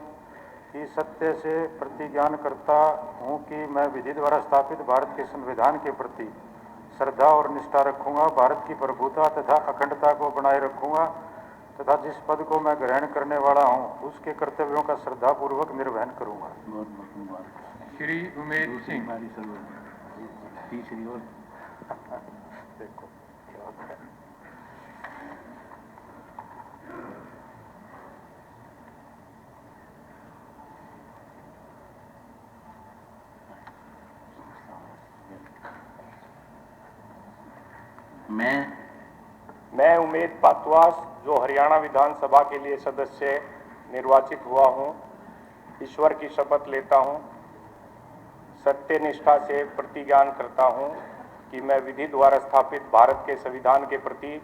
कि सत्य से प्रतिज्ञान करता हूँ कि मैं विधि द्वारा स्थापित भारत के संविधान के प्रति श्रद्धा और निष्ठा रखूंगा, भारत की प्रभुता तथा अखंडता को बनाए रखूंगा तथा जिस पद को मैं ग्रहण करने वाला हूँ उसके कर्तव्यों का श्रद्धापूर्वक निर्वहन करूंगा। श्री उमेश सिंह। तीसरी ओर देखो मैं उमेद पातवास जो हरियाणा विधानसभा के लिए सदस्य निर्वाचित हुआ हूँ, ईश्वर की शपथ लेता हूँ, सत्य निष्ठा से प्रतिज्ञान करता हूँ कि मैं विधि द्वारा स्थापित भारत के संविधान के प्रति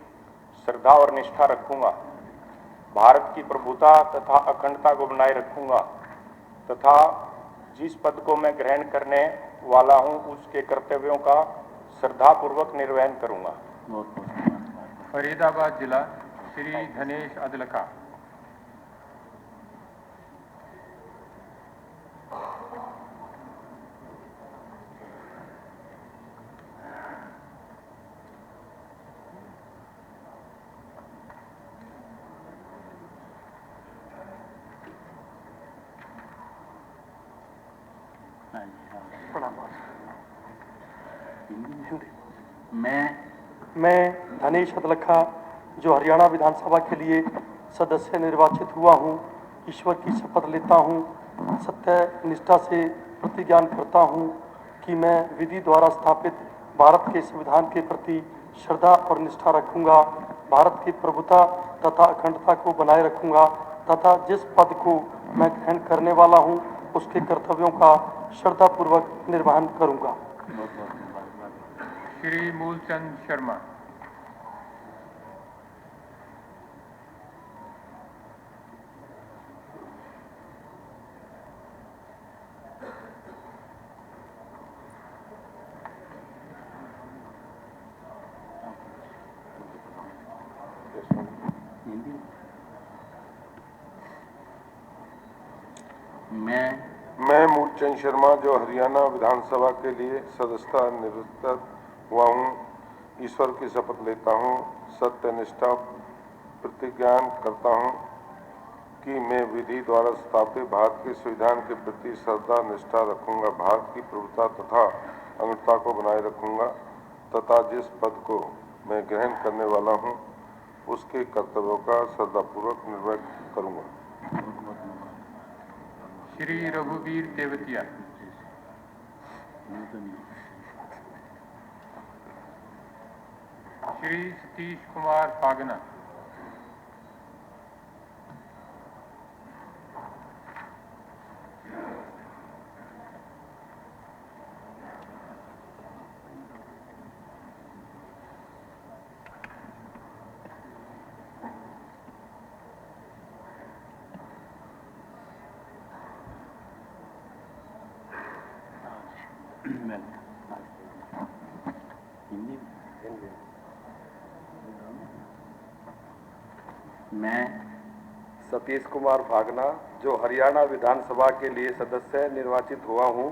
श्रद्धा और निष्ठा रखूंगा, भारत की प्रभुता तथा अखंडता को बनाए रखूंगा तथा जिस पद को मैं ग्रहण करने वाला हूं उसके कर्तव्यों का श्रद्धापूर्वक निर्वहन करूंगा। फरीदाबाद जिला श्री धनेश अदलका। मैं धनेश अदलखा जो हरियाणा विधानसभा के लिए सदस्य निर्वाचित हुआ हूँ, ईश्वर की शपथ लेता हूँ, सत्य निष्ठा से प्रतिज्ञान करता हूँ कि मैं विधि द्वारा स्थापित भारत के संविधान के प्रति श्रद्धा और निष्ठा रखूंगा, भारत की प्रभुता तथा अखंडता को बनाए रखूंगा तथा जिस पद को मैं ग्रहण करने वाला हूँ उसके कर्तव्यों का श्रद्धापूर्वक निर्वहन करूंगा। श्री मूलचंद शर्मा। मैं मूलचंद शर्मा जो हरियाणा विधानसभा के लिए सदस्यता निर्वाचित हुआ हूँ, ईश्वर की शपथ लेता हूँ, सत्य निष्ठा प्रतिज्ञान करता हूँ कि मैं विधि द्वारा स्थापित भारत के संविधान के प्रति श्रद्धा निष्ठा रखूंगा, भारत की प्रभुता तथा अखंडता को बनाए रखूंगा तथा जिस पद को मैं ग्रहण करने वाला हूँ उसके कर्तव्यों का श्रद्धापूर्वक निर्वहन करूंगा। श्री रघुवीर तेवतिया। श्री सतीश कुमार फागना। मैं सतीश कुमार भागना, जो हरियाणा विधानसभा के लिए सदस्य निर्वाचित हुआ हूँ,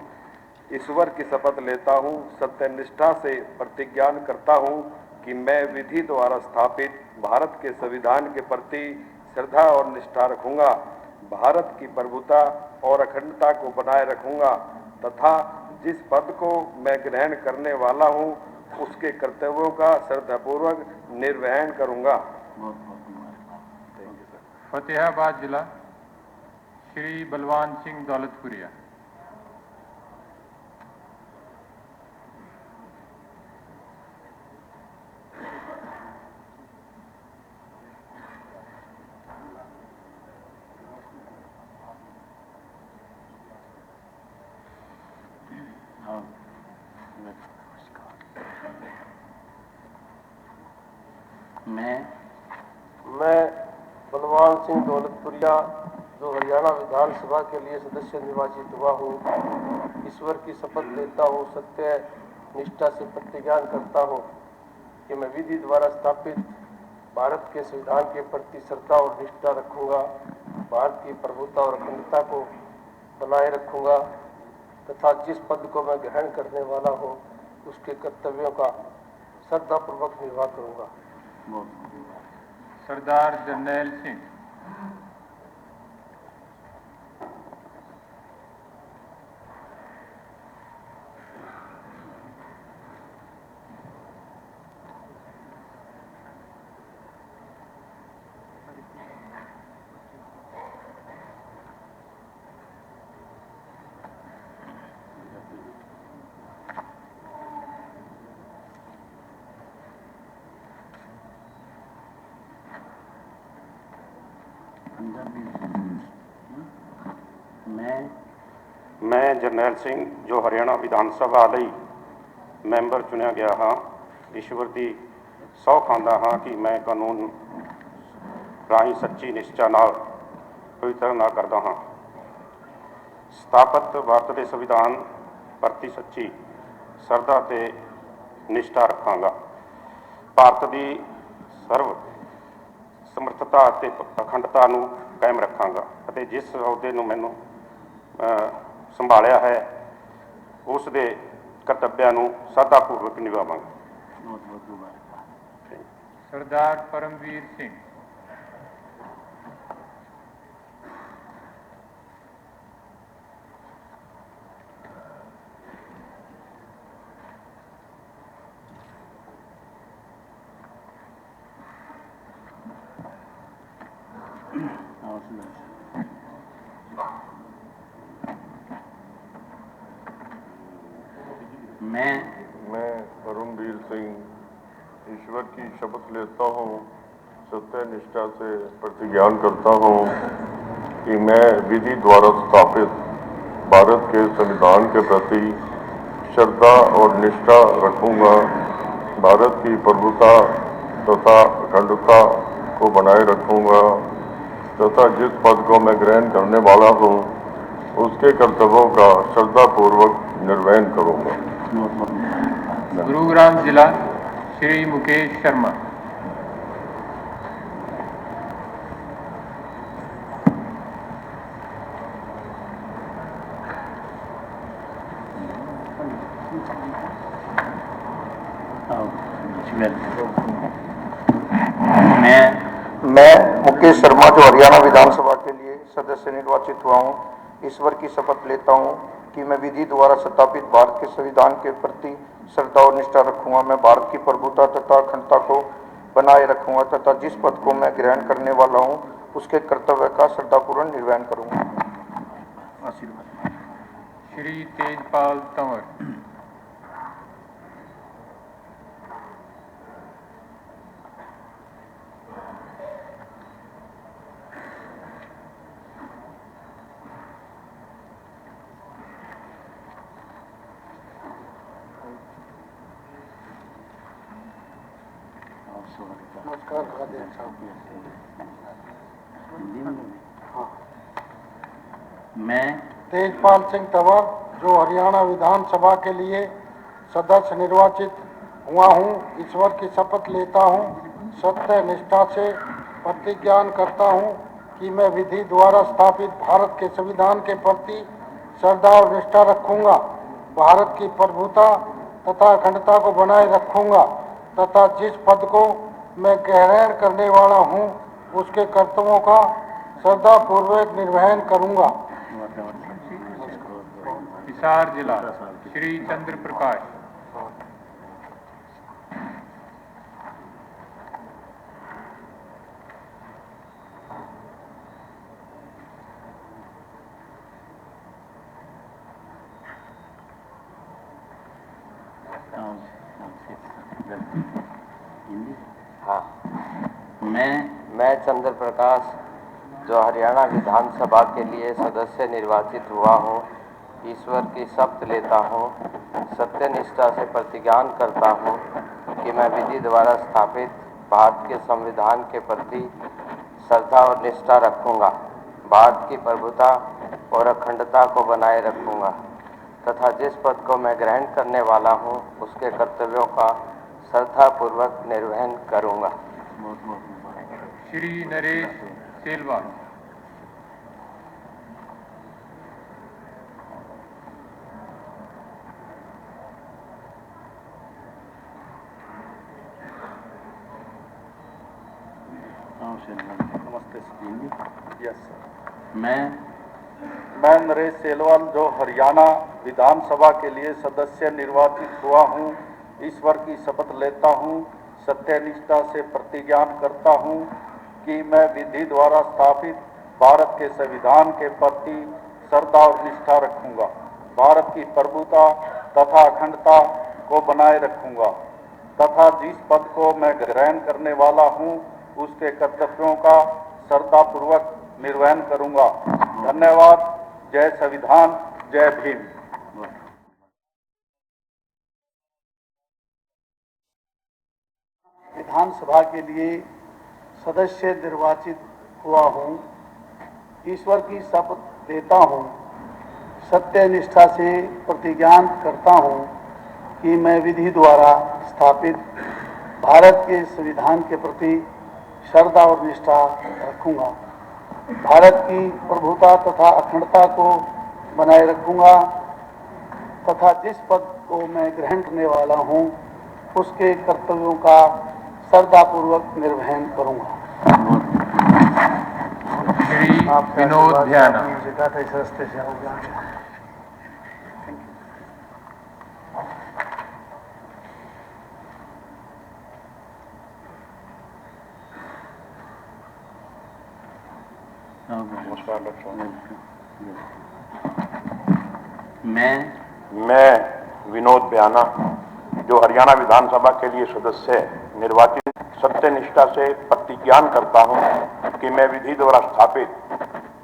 ईश्वर की शपथ लेता हूँ, सत्यनिष्ठा से प्रतिज्ञान करता हूँ कि मैं विधि द्वारा स्थापित भारत के संविधान के प्रति श्रद्धा और निष्ठा रखूंगा, भारत की प्रभुता और अखंडता को बनाए रखूंगा तथा जिस पद को मैं ग्रहण करने वाला हूँ उसके कर्तव्यों का श्रद्धापूर्वक निर्वहन करूंगा। फतेहाबाद जिला श्री बलवान सिंह दौलतपुरिया। मैं बलवान सिंह दौलतपुरिया, जो हरियाणा विधानसभा के लिए सदस्य निर्वाचित हुआ हूँ, ईश्वर की शपथ लेता हूँ, सत्य निष्ठा से प्रतिज्ञान करता हूँ कि मैं विधि द्वारा स्थापित भारत के संविधान के प्रति श्रद्धा और निष्ठा रखूंगा, भारत की प्रभुता और अखंडता को बनाए रखूंगा तथा जिस पद को मैं ग्रहण करने वाला हूँ उसके कर्तव्यों का श्रद्धापूर्वक निर्वाह करूंगा। सरदार जरनैल सिंह। मैं जरनैल सिंह, जो हरियाणा विधानसभा ਲਈ ਮੈਂਬਰ ਚੁਣਿਆ ਗਿਆ ਹਾਂ, ਈਸ਼ਵਰ ਦੀ ਸਹੁੰ ਖਾਂਦਾ ਹਾਂ ਕਿ ਮੈਂ ਕਾਨੂੰਨ ਰਾਹੀਂ ਸੱਚੀ ਨਿਸ਼ਚਾ ਨਾਲ ਪਵਿੱਤਰਤਾ ਕਰਦਾ ਹਾਂ, ਸਥਾਪਿਤ ਭਾਰਤ ਦੇ ਸੰਵਿਧਾਨ ਪ੍ਰਤੀ ਸੱਚੀ ਸ਼ਰਧਾ ਤੇ ਨਿਸ਼ਠਾ ਰੱਖਾਂਗਾ, ਭਾਰਤ ਦੀ ਸਰਵ ਸਮਰੱਥਾ ਅਤੇ ਅਖੰਡਤਾ ਨੂੰ ਕਾਇਮ ਰੱਖਾਂਗਾ ਅਤੇ ਜਿਸ ਅਹੁਦੇ ਨੂੰ ਮੈਨੂੰ ਸੰਭਾਲਿਆ ਹੈ ਉਸ ਦੇ ਕਰਤੱਵਿਆਂ ਨੂੰ ਸ਼ਰਧਾਪੂਰਵਕ ਨਿਭਾਵਾਂਗਾ। सरदार परमवीर सिंह। मैं परमवीर सिंह ईश्वर की शपथ लेता हूँ, सत्य निष्ठा से प्रतिज्ञान करता हूँ कि मैं विधि द्वारा स्थापित भारत के संविधान के प्रति श्रद्धा और निष्ठा रखूँगा, भारत की प्रभुता तथा अखंडता को बनाए रखूँगा तथा जिस पद को मैं ग्रहण करने वाला हूँ उसके कर्तव्यों का श्रद्धापूर्वक निर्वहन करूँगा। गुरुग्राम जिला श्री मुकेश शर्मा। मैं मुकेश शर्मा, जो हरियाणा विधानसभा के लिए सदस्य निर्वाचित हुआ हूँ, ईश्वर की शपथ लेता हूँ कि मैं विधि द्वारा स्थापित भारत के संविधान के प्रति श्रद्धा और निष्ठा रखूंगा, मैं भारत की प्रभुता तथा अखंडता को बनाए रखूंगा तथा जिस पद को मैं ग्रहण करने वाला हूं उसके कर्तव्य का श्रद्धापूर्वक निर्वहन करूंगा। श्री तेजपाल तंवर। नमस्कार। मैं तेजपाल सिंह तंवर, जो हरियाणा विधानसभा के लिए सदस्य निर्वाचित हुआ हूँ, ईश्वर की शपथ लेता हूँ, सत्य निष्ठा से प्रतिज्ञान करता हूँ कि मैं विधि द्वारा स्थापित भारत के संविधान के प्रति श्रद्धा और निष्ठा रखूंगा, भारत की प्रभुता तथा अखंडता को बनाए रखूंगा तथा जिस पद को मैं ग्रहण करने वाला हूँ उसके कर्तव्यों का श्रद्धापूर्वक निर्वहन करूंगा। हिसार जिला श्री चंद्र प्रकाश। हाँ, मैं चंद्र प्रकाश जो हरियाणा विधानसभा के लिए सदस्य निर्वाचित हुआ हूँ, ईश्वर की शपथ लेता हूँ, सत्यनिष्ठा से प्रतिज्ञान करता हूँ कि मैं विधि द्वारा स्थापित भारत के संविधान के प्रति श्रद्धा और निष्ठा रखूँगा, भारत की प्रभुता और अखंडता को बनाए रखूँगा तथा जिस पद को मैं ग्रहण करने वाला हूँ उसके कर्तव्यों का श्रद्धापूर्वक निर्वहन करूँगा। श्री नरेश सेलवा। नमस्ते सर। Yes sir. मैं नरेश सेलवाल जो हरियाणा विधानसभा के लिए सदस्य निर्वाचित हुआ हूँ, ईश्वर की शपथ लेता हूँ, सत्यनिष्ठा से प्रतिज्ञान करता हूँ कि मैं विधि द्वारा स्थापित भारत के संविधान के प्रति श्रद्धा और निष्ठा रखूंगा, भारत की प्रभुता तथा अखंडता को बनाए रखूंगा तथा जिस पद को मैं ग्रहण करने वाला हूँ उसके कर्तव्यों का श्रद्धापूर्वक निर्वहन करूंगा। धन्यवाद। जय संविधान, जय भीम। विधानसभा के लिए सदस्य निर्वाचित हुआ हूँ, ईश्वर की शपथ लेता हूँ, सत्य निष्ठा से प्रतिज्ञान करता हूँ कि मैं विधि द्वारा स्थापित भारत के संविधान के प्रति श्रद्धा और निष्ठा रखूंगा, भारत की प्रभुता तथा अखंडता को बनाए रखूंगा तथा जिस पद को मैं ग्रहण करने वाला हूँ उसके कर्तव्यों का श्रद्धापूर्वक निर्वहन करूंगा। श्री विनोद ध्यान। मैं विनोद बयाना जो हरियाणा विधानसभा के लिए सदस्य निर्वाचित सत्यनिष्ठा से प्रतिज्ञान करता हूं कि मैं विधि द्वारा स्थापित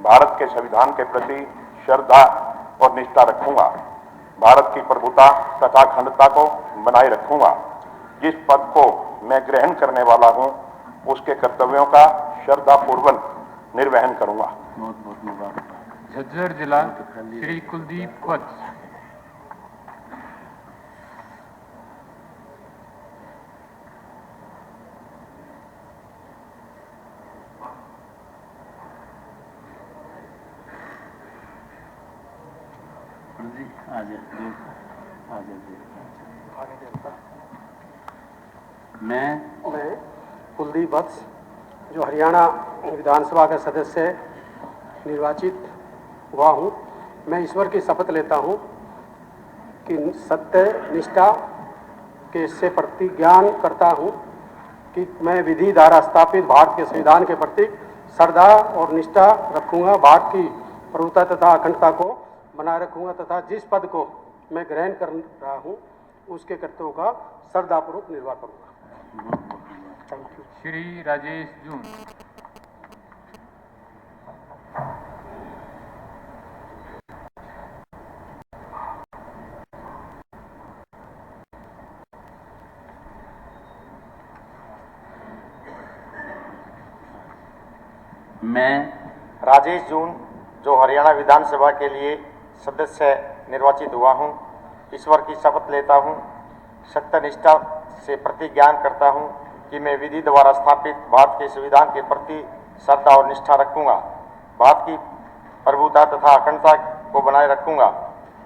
भारत के संविधान के प्रति श्रद्धा और निष्ठा रखूंगा, भारत की प्रभुता तथा अखंडता को बनाए रखूंगा, जिस पद को मैं ग्रहण करने वाला हूं उसके कर्तव्यों का श्रद्धापूर्वक निर्वहन करूंगा। झज्जर जिला श्री कुलदीप वत्स। मैं कुलदीप वत्स जो हरियाणा विधानसभा का सदस्य निर्वाचित हुआ हूँ, मैं ईश्वर की शपथ लेता हूँ कि सत्य निष्ठा के से प्रतिज्ञान करता हूँ कि मैं विधि द्वारा स्थापित भारत के संविधान के प्रति श्रद्धा और निष्ठा रखूँगा, भारत की प्रभुता तथा अखंडता को बनाए रखूँगा तथा जिस पद को मैं ग्रहण कर रहा हूँ उसके कर्तव्यों का श्रद्धापूर्वक निर्वाह करूँगा। Thank you. श्री राजेश जून। मैं राजेश जून जो हरियाणा विधानसभा के लिए सदस्य निर्वाचित हुआ हूँ, ईश्वर की शपथ लेता हूँ, सत्यनिष्ठा से प्रतिज्ञान करता हूँ कि मैं विधि द्वारा स्थापित भारत के संविधान के प्रति श्रद्धा और निष्ठा रखूँगा, भारत की प्रभुता तथा अखंडता को बनाए रखूँगा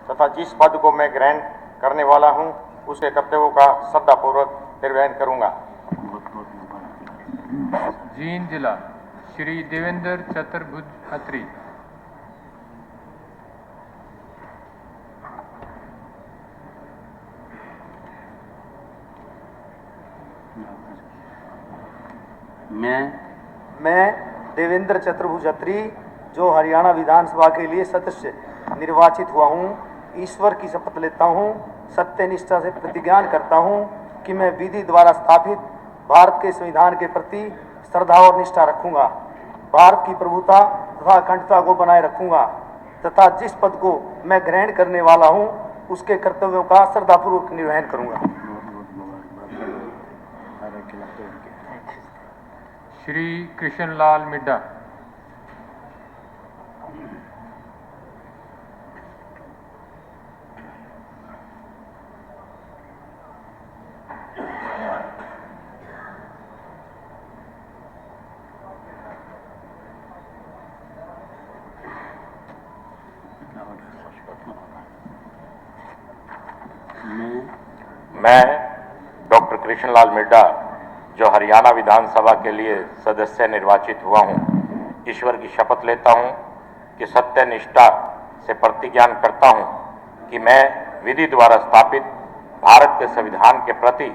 तथा जिस पद को मैं ग्रहण करने वाला हूँ उसके कर्तव्यों का श्रद्धापूर्वक निर्वहन करूँगा। जींद जिला श्री देवेंद्र चतुर्भुज अत्री। मैं देवेंद्र चतुर्भुज अत्री जो हरियाणा विधानसभा के लिए सदस्य निर्वाचित हुआ हूँ, ईश्वर की शपथ लेता हूँ, सत्यनिष्ठा से प्रतिज्ञान करता हूँ कि मैं विधि द्वारा स्थापित भारत के संविधान के प्रति श्रद्धा और निष्ठा रखूँगा, भारत की प्रभुता तथा अखंडता को बनाए रखूँगा तथा जिस पद को मैं ग्रहण करने वाला हूँ उसके कर्तव्यों का श्रद्धापूर्वक निर्वहन करूँगा। श्री कृष्णलाल मिड्डा। मैं डॉक्टर कृष्णलाल मिड्डा जो हरियाणा विधानसभा के लिए सदस्य निर्वाचित हुआ हूँ, ईश्वर की शपथ लेता हूँ कि सत्यनिष्ठा से प्रतिज्ञान करता हूँ कि मैं विधि द्वारा स्थापित भारत के संविधान के प्रति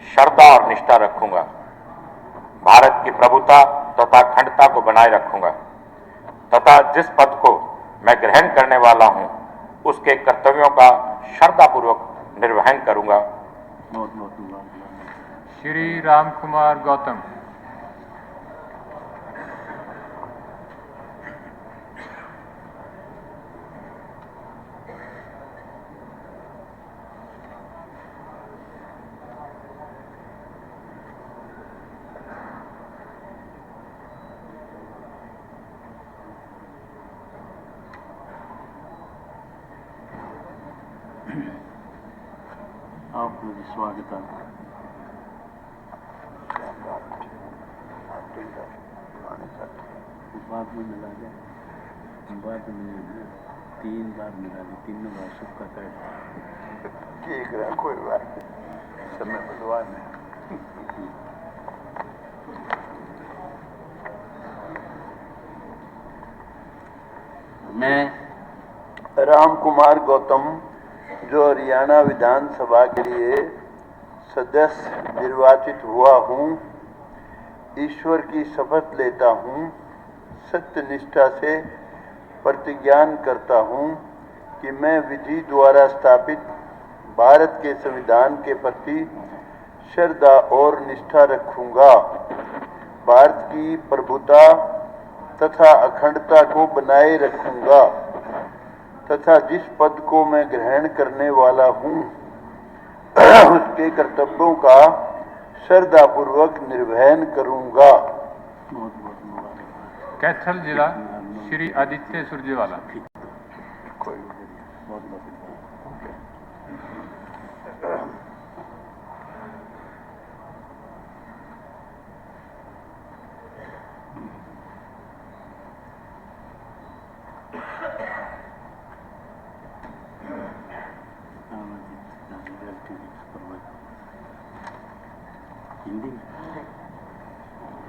श्रद्धा और निष्ठा रखूँगा, भारत की प्रभुता तथा अखंडता को बनाए रखूँगा तथा जिस पद को मैं ग्रहण करने वाला हूँ उसके कर्तव्यों का श्रद्धापूर्वक निर्वहन करूँगा। श्री राम कुमार गौतम। आप लोग स्वागत है। बाद में मिला गया, बाद में 3 बार मिला गया, 3 बार सबका कर ठीक है, कोई बात नहीं, समय बदलवा नहीं। मैं राम कुमार गौतम जो हरियाणा विधानसभा के लिए सदस्य निर्वाचित हुआ हूँ, ईश्वर की शपथ लेता हूँ, सत्यनिष्ठा से प्रतिज्ञान करता हूँ कि मैं विधि द्वारा स्थापित भारत के संविधान के प्रति श्रद्धा और निष्ठा रखूँगा, भारत की प्रभुता तथा अखंडता को बनाए रखूँगा तथा जिस पद को मैं ग्रहण करने वाला हूँ उसके कर्तव्यों का श्रद्धापूर्वक निर्वहन करूँगा। कैथल जिला श्री आदित्य सुरजेवाला।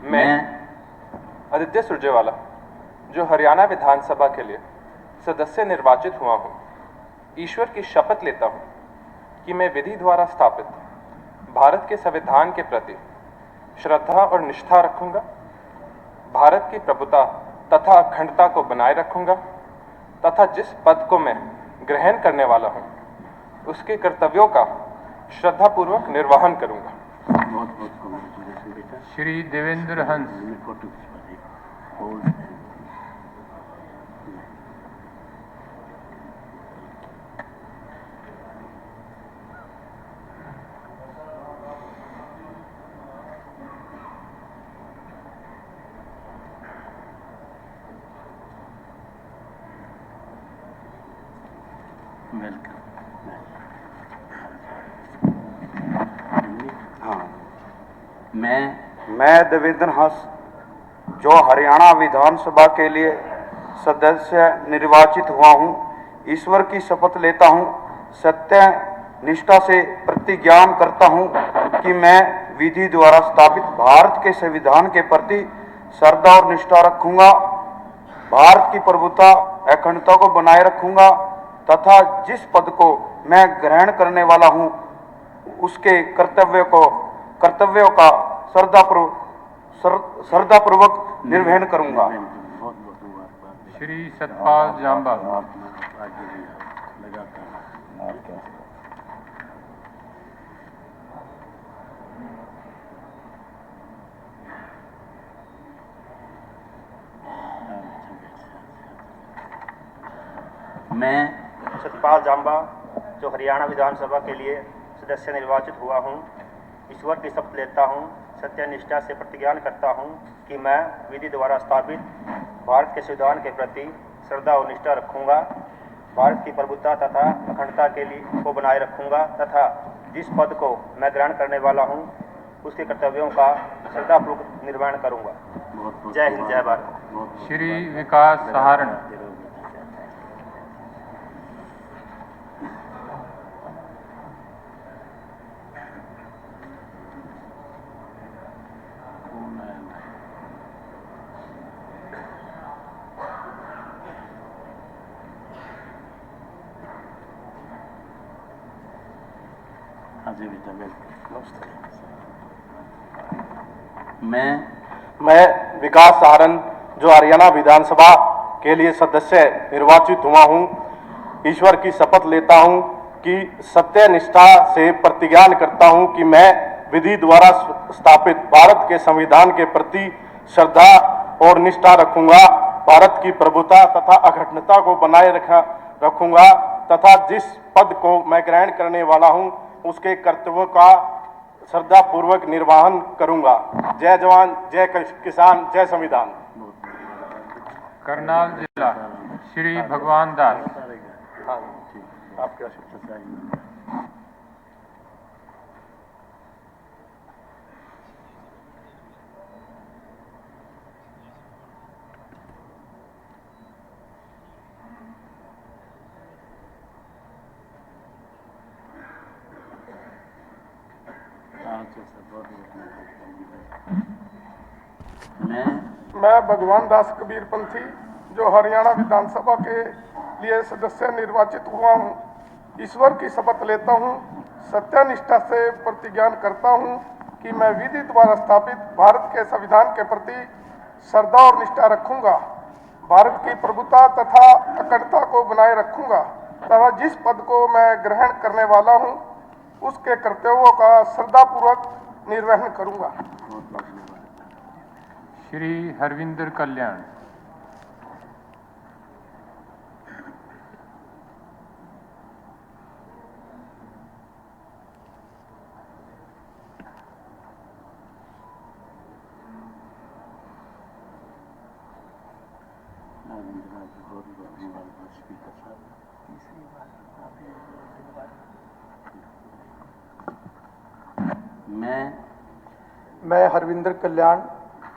मैं आदित्य सुरजेवाला जो हरियाणा विधानसभा के लिए सदस्य निर्वाचित हुआ हूँ, ईश्वर की शपथ लेता हूँ कि मैं विधि द्वारा स्थापित भारत के संविधान के प्रति श्रद्धा और निष्ठा रखूँगा, भारत की प्रभुता तथा अखंडता को बनाए रखूँगा तथा जिस पद को मैं ग्रहण करने वाला हूँ उसके कर्तव्यों का श्रद्धापूर्वक निर्वहन करूँगा। बहुत बहुत कांग्रेचुलेशन बेटा। श्री देवेंद्र हंस। मैं देवेंद्र हंस जो हरियाणा विधानसभा के लिए सदस्य निर्वाचित हुआ हूँ, ईश्वर की शपथ लेता हूँ, सत्य निष्ठा से प्रतिज्ञान करता हूँ कि मैं विधि द्वारा स्थापित भारत के संविधान के प्रति श्रद्धा और निष्ठा रखूंगा, भारत की प्रभुता अखंडता को बनाए रखूंगा तथा जिस पद को मैं ग्रहण करने वाला हूँ उसके कर्तव्यों का श्रद्धापूर्वक निर्वहन करूंगा। श्री सतपाल जांबा। मैं सतपाल जांबा जो हरियाणा विधानसभा के लिए सदस्य निर्वाचित हुआ हूँ, ईश्वर की शपथ लेता हूँ, सत्यनिष्ठा से प्रतिज्ञान करता हूँ कि मैं विधि द्वारा स्थापित भारत के संविधान के प्रति श्रद्धा और निष्ठा रखूँगा, भारत की प्रभुता तथा अखंडता के लिए को बनाए रखूँगा तथा जिस पद को मैं ग्रहण करने वाला हूँ उसके कर्तव्यों का श्रद्धापूर्वक निर्वहन करूँगा। जय हिंद, जय भारत। श्री विकास सहारण। मैं विकास सहारण जो हरियाणा विधानसभा के लिए सदस्य निर्वाचित हुआ हूँ, ईश्वर की शपथ लेता हूँ कि सत्य निष्ठा से प्रतिज्ञान करता हूँ कि मैं विधि द्वारा स्थापित भारत के संविधान के प्रति श्रद्धा और निष्ठा रखूंगा, भारत की प्रभुता तथा अखंडता को बनाए रखूंगा तथा जिस पद को मैं ग्रहण करने वाला हूँ उसके कर्तव्यों का श्रद्धापूर्वक निर्वहन करूंगा। जय जवान, जय किसान, जय संविधान। करनाल जिला श्री भगवान दास। आपकी आवश्यकता मैं भगवान दास कबीर पंथी जो हरियाणा विधानसभा के लिए सदस्य निर्वाचित हुआ हूँ, ईश्वर की शपथ लेता हूँ, सत्यनिष्ठा से प्रतिज्ञान करता हूँ कि मैं विधि द्वारा स्थापित भारत के संविधान के प्रति श्रद्धा और निष्ठा रखूंगा, भारत की प्रभुता तथा अखंडता को बनाए रखूंगा तथा जिस पद को मैं ग्रहण करने वाला हूँ उसके कर्तव्यों का श्रद्धापूर्वक निर्वहन करूंगा। श्री हरविंदर कल्याण। मैं हरविंदर कल्याण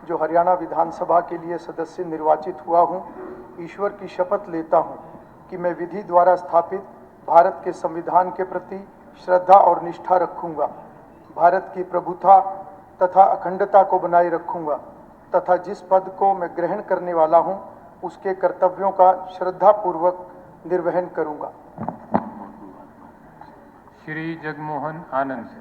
जो हरियाणा विधानसभा के लिए सदस्य निर्वाचित हुआ हूँ, ईश्वर की शपथ लेता हूँ कि मैं विधि द्वारा स्थापित भारत के संविधान के प्रति श्रद्धा और निष्ठा रखूंगा, भारत की प्रभुता तथा अखंडता को बनाए रखूंगा तथा जिस पद को मैं ग्रहण करने वाला हूँ उसके कर्तव्यों का श्रद्धापूर्वक निर्वहन करूंगा। श्री जगमोहन आनंद।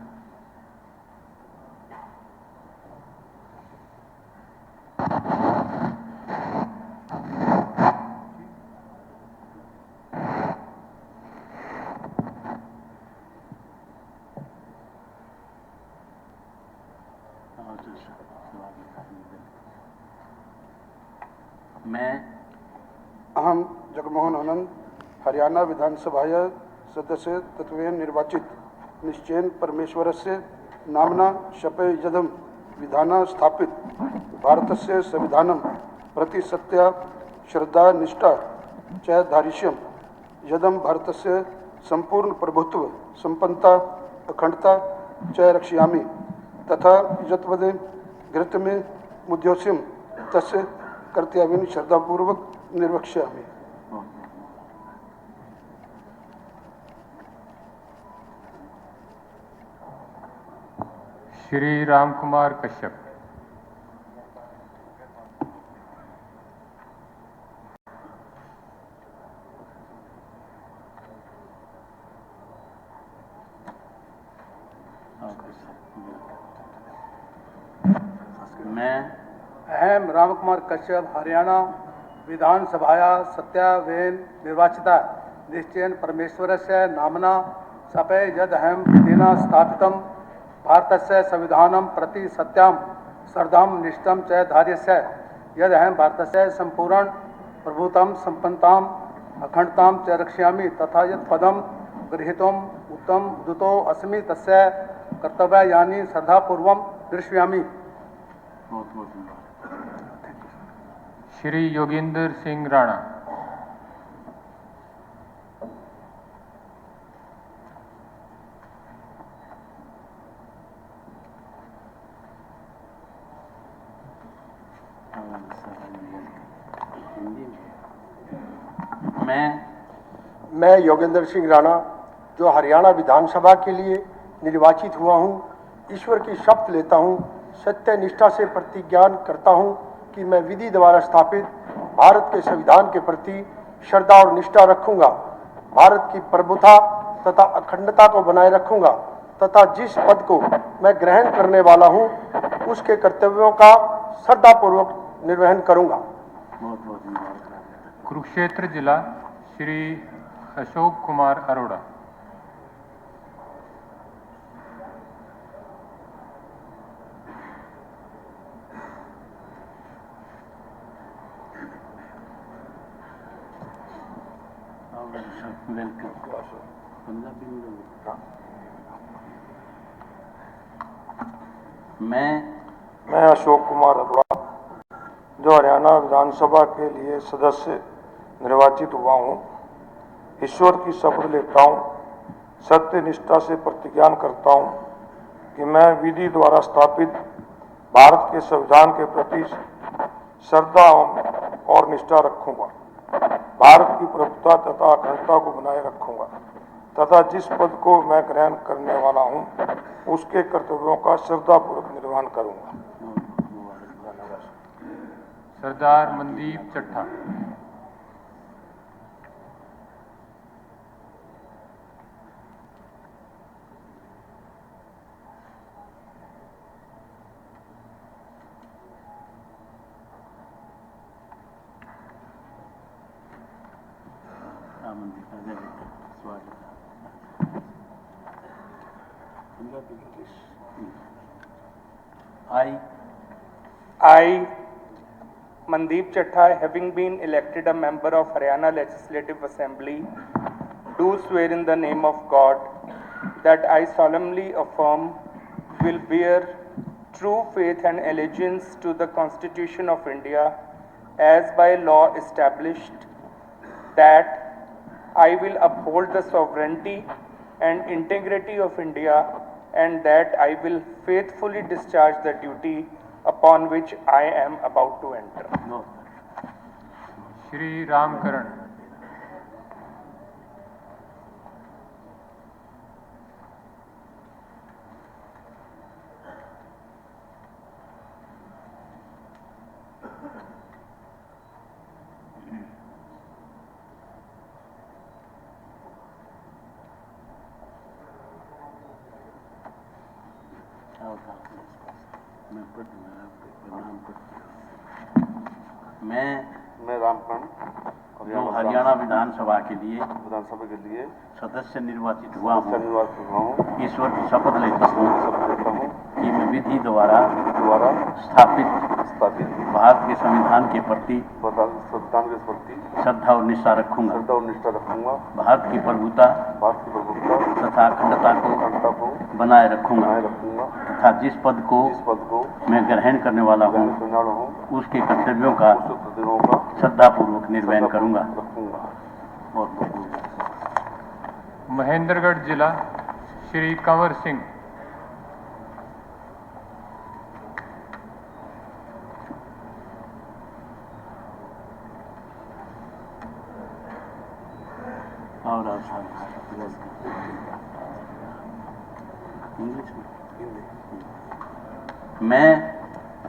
अहम जगमोहन आनंद हरियाणा विधानसभाया सदस्य तत्वेन निर्वाचित निश्चयेन परमेश्वरस्य नाम्ना शपयजदं विधान स्थापित भारतस्य संविधानं प्रति सत्या श्रद्धा निष्ठा च धारिष्यं यदं भारतस्य संपूर्ण प्रभुत्व संपन्नता अखंडता च रक्षयामि तथा यत्पदे घृतमे मुद्योस्यम तस्य कर्तव्यं श्रद्धापूर्वक निर्वक्ष्यामि। श्री राम कुमार कश्यप। अहम राम कुमार कश्यप हरियाणा विधानसभाया सत्यावेन निर्वाचिता निश्चयेन परमेश्वरस्य नाम्ना सपे यद अहम विधिना स्थापितं भारतस्य संविधानं प्रति सत्यां श्रद्धां निष्ठां च धार्यस्य यद अहम भारतस्य संपूर्ण प्रभुत्वं संपन्नतां अखंडतां च रक्षयामि तथा यत् पदं गृहीतुम् उत्तम उदितो अस्मि तस्य कर्तव्यानि श्रद्धापूर्वं दर्शयामि। श्री योगेंद्र सिंह राणा। मैं योगेंद्र सिंह राणा जो हरियाणा विधानसभा के लिए निर्वाचित हुआ हूं, ईश्वर की शपथ लेता हूं, सत्य निष्ठा से प्रतिज्ञान करता हूं कि मैं विधि द्वारा स्थापित भारत के संविधान के प्रति श्रद्धा और निष्ठा रखूंगा, भारत की प्रभुता तथा अखंडता को बनाए रखूंगा तथा जिस पद को मैं ग्रहण करने वाला हूं उसके कर्तव्यों का श्रद्धापूर्वक निर्वहन करूंगा। कुरुक्षेत्र जिला श्री अशोक कुमार अरोड़ा। मैं अशोक कुमार अरोड़ा जो हरियाणा विधानसभा के लिए सदस्य निर्वाचित हुआ हूँ, ईश्वर की शपथ लेता हूँ, सत्य निष्ठा से प्रतिज्ञान करता हूँ कि मैं विधि द्वारा स्थापित भारत के संविधान के प्रति श्रद्धा और निष्ठा रखूंगा, भारत की प्रभुता तथा अखंडता को बनाए रखूंगा तथा जिस पद को मैं ग्रहण करने वाला हूँ उसके कर्तव्यों का श्रद्धापूर्वक निर्वहन करूंगा। सरदार Mandeep Chatha. I, Mandeep Chatta, having been elected a member of Haryana Legislative Assembly, do swear in the name of God that I solemnly affirm will bear true faith and allegiance to the Constitution of India as by law established, that I will uphold the sovereignty and integrity of India, and that I will faithfully discharge the duty upon which I am about to enter. Shri Ramkaran. मैं रामकरण हरियाणा विधानसभा के लिए सदस्य निर्वाचित हुआ हूँ। ईश्वर की शपथ लेता हूँ कि मैं विधि द्वारा स्थापित भारत के संविधान के प्रति श्रद्धा और निष्ठा रखूंगा, भारत की प्रभुता तथा अखंडता को बनाए रखूंगा तथा जिस पद को मैं ग्रहण करने वाला हूँ उसके कर्तव्यों का श्रद्धापूर्वक निर्वहन करूंगा। महेंद्रगढ़ जिला श्री कंवर सिंह।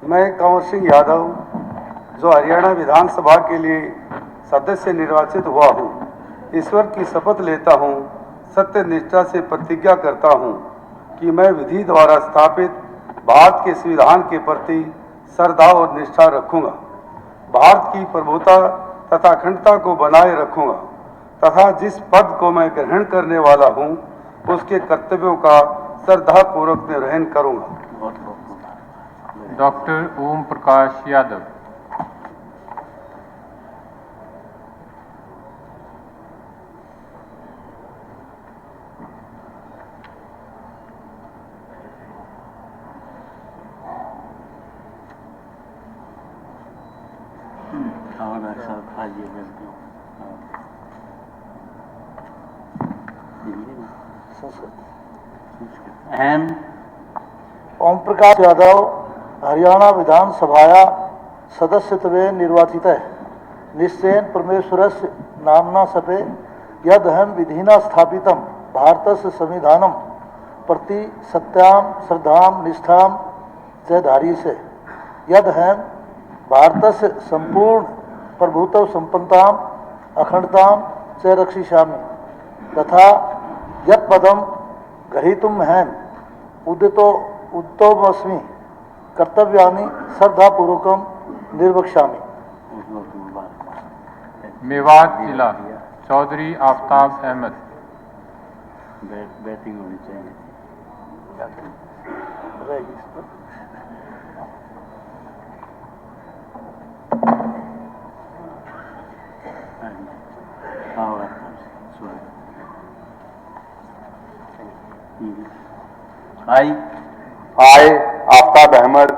मैं कंवर सिंह यादव जो हरियाणा विधानसभा के लिए सदस्य निर्वाचित हुआ हूँ, ईश्वर की शपथ लेता हूँ, सत्य निष्ठा से प्रतिज्ञा करता हूँ कि मैं विधि द्वारा स्थापित भारत के संविधान के प्रति श्रद्धा और निष्ठा रखूँगा, भारत की प्रभुता तथा अखंडता को बनाए रखूँगा तथा जिस पद को मैं ग्रहण करने वाला हूँ उसके कर्तव्यों का श्रद्धापूर्वक निर्वहन करूँगा। डॉक्टर ओम प्रकाश यादव। ओम प्रकाश यादव हरियाणा विधानसभाया सदस्यत्वेन निर्वाचितः निश्चयेन परमेश्वरस्य नाम्ना सपे यदहं विधिना स्थापितं भारतस्य संविधानं प्रति सत्यां श्रद्धां निष्ठां च धारयिष्ये यदहं भारतस्य संपूर्ण प्रभुत्व संपन्नतां अखंडतां च रक्षिष्यामि तथा यत्पदं ग्रहीतुमहं उद्यतोऽस्मि कर्तव्यानि श्रद्धापूर्वकं निर्वक्ष्यामि। मेवात जिला चौधरी आफ्ताब अहमद। बैटिंग होनी चाहिए। I, Aftab Ahmed,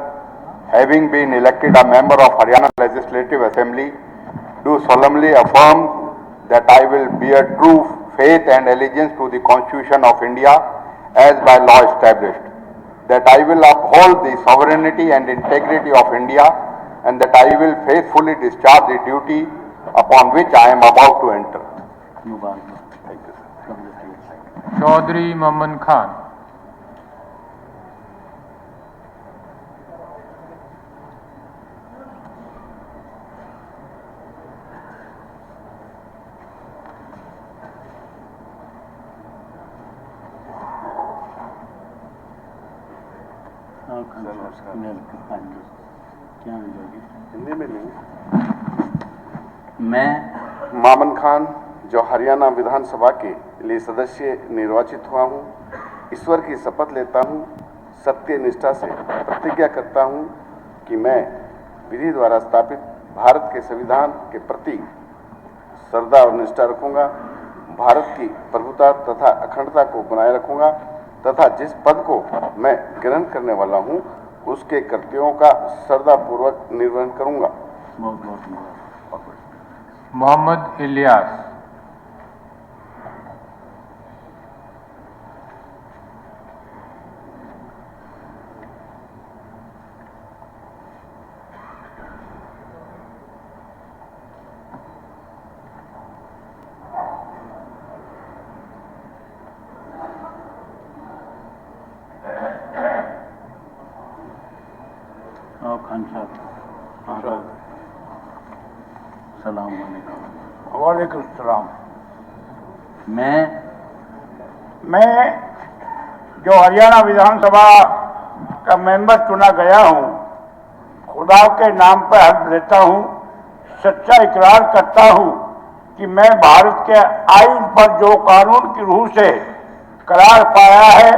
having been elected a member of Haryana Legislative Assembly, do solemnly affirm that I will bear true faith and allegiance to the Constitution of India as by law established, that I will uphold the sovereignty and integrity of India, and that I will faithfully discharge the duty upon which I am about to enter. Thank you, sir. Chaudhary Mohammad Khan. मैं मामन खान जो हरियाणा विधानसभा के लिए सदस्य निर्वाचित हुआ हूँ, ईश्वर की शपथ लेता हूँ, सत्य निष्ठा से प्रतिज्ञा करता हूँ कि मैं विधि द्वारा स्थापित भारत के संविधान के प्रति श्रद्धा और निष्ठा रखूंगा, भारत की प्रभुता तथा अखंडता को बनाए रखूंगा तथा जिस पद को मैं ग्रहण करने वाला हूं उसके कर्तव्यों का श्रद्धापूर्वक निर्वहन करूंगा। मोहम्मद इलियास। खान साहब सलाम वालेकुम। वालेकुम सलाम। मैं जो हरियाणा विधानसभा का मेंबर चुना गया हूं, खुदा के नाम पर हक लेता हूं, सच्चा इकरार करता हूं कि मैं भारत के आईन पर जो कानून की रूह से करार पाया है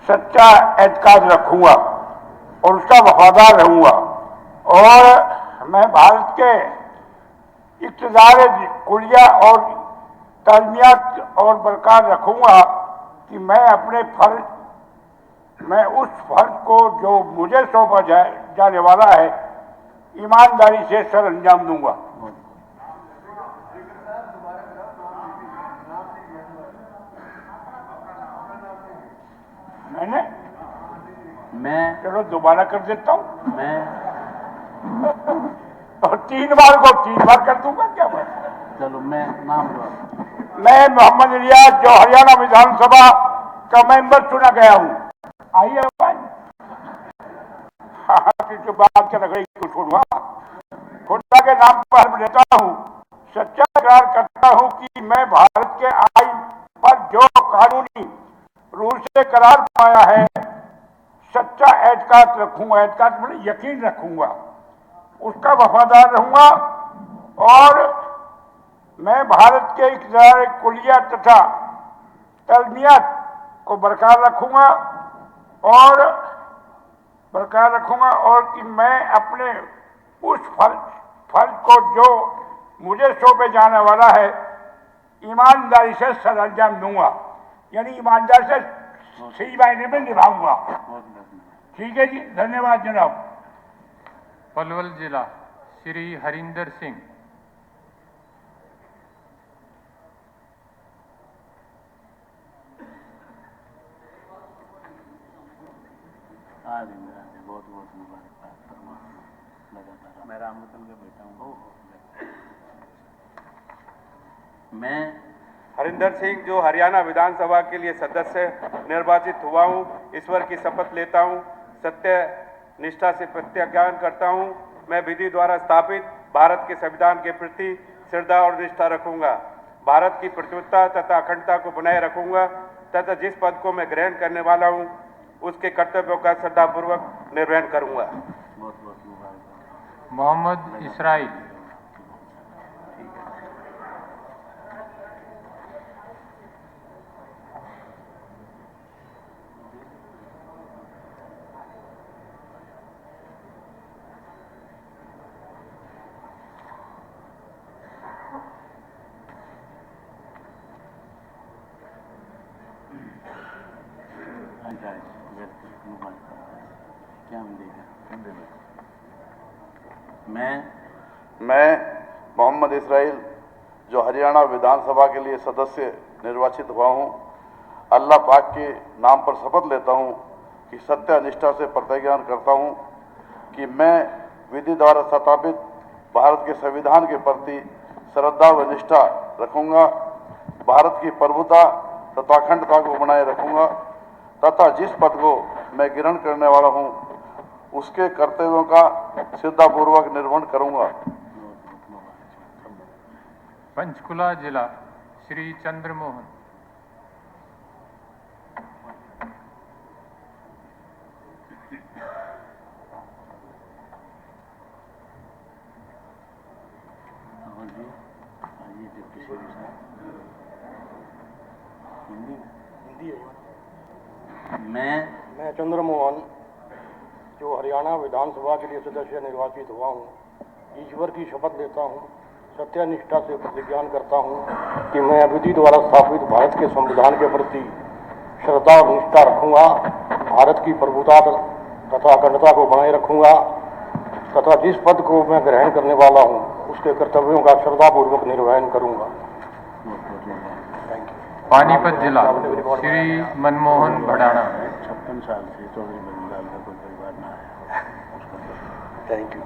सच्चा एतकाद रखूंगा और उसका वफादार रहूंगा और मैं भारत के इक़्तिदार कुलिया और तालीमियात और बरकरार रखूंगा कि मैं उस फर्ज को जो मुझे सौंपा जाने वाला है ईमानदारी से सर अंजाम दूंगा। मैं चलो दोबारा कर देता हूँ। मैं और 3 बार को 3 बार कर दूंगा क्या बात। चलो मैं नाम लो। मैं मोहम्मद रियाज जो हरियाणा विधानसभा का मेंबर चुना गया हूँ। आइए किसी बात के रगड़े को छोड़ूंगा। खुदा के नाम पर लेता हूँ, सच्चा इकरार करता हूँ कि मैं भारत के आईन पर जो कानूनी रूप से करार पाया है सच्चा एतकाद रखूंगा, एतकाद मतलब यकीन रखूंगा, उसका वफादार रहूंगा और मैं भारत के इक़्तिदार कुलिया तथा तलमियात को बरकरार रखूंगा और कि मैं अपने उस फर्ज को जो मुझे सौंपे जाने वाला है ईमानदारी से सरअंजाम दूंगा, यानी ईमानदारी से सही मायने में निभाऊंगा। ठीक है जी, धन्यवाद जनाब। पलवल जिला श्री हरिंदर सिंह। बहुत बहुत मुबारकबाद। लगातार मैं राम वतन का बेटा हूँ। मैं हरिंदर सिंह जो हरियाणा विधानसभा के लिए सदस्य निर्वाचित हुआ हूँ, ईश्वर की शपथ लेता हूँ, सत्य निष्ठा से प्रतिज्ञान करता हूँ, मैं विधि द्वारा स्थापित भारत के संविधान के प्रति श्रद्धा और निष्ठा रखूंगा, भारत की प्रभुत्ता तथा अखंडता को बनाए रखूंगा तथा जिस पद को मैं ग्रहण करने वाला हूँ उसके कर्तव्यों का श्रद्धापूर्वक निर्वहन करूंगा। मोहम्मद इसराइल। मैं मोहम्मद इसराइल जो हरियाणा विधानसभा के लिए सदस्य निर्वाचित हुआ हूँ, अल्लाह पाक के नाम पर शपथ लेता हूँ कि सत्य निष्ठा से प्रतिज्ञान करता हूँ कि मैं विधि द्वारा स्थापित भारत के संविधान के प्रति श्रद्धा व निष्ठा रखूंगा, भारत की प्रभुता तथा अखंडता को बनाए रखूंगा तथा जिस पद को मैं ग्रहण करने वाला हूँ उसके कर्तव्यों का श्रद्धापूर्वक निर्वहन करूंगा। पंचकुला जिला श्री चंद्रमोहन। मैं चंद्रमोहन जो हरियाणा विधानसभा के लिए सदस्य निर्वाचित हुआ हूँ, ईश्वर की शपथ लेता हूँ, सत्यनिष्ठा से प्रतिज्ञान करता हूँ कि मैं विधि द्वारा स्थापित भारत के संविधान के प्रति श्रद्धा और निष्ठा रखूंगा, भारत की प्रभुता तथा अखंडता को बनाए रखूंगा तथा जिस पद को मैं ग्रहण करने वाला हूँ उसके कर्तव्यों का श्रद्धापूर्वक निर्वहन करूंगा। पानीपत जिला श्री मनमोहन भडाना। 56 साल से चौधरी बल्लाल का कोई परिवार ना है। Thank you.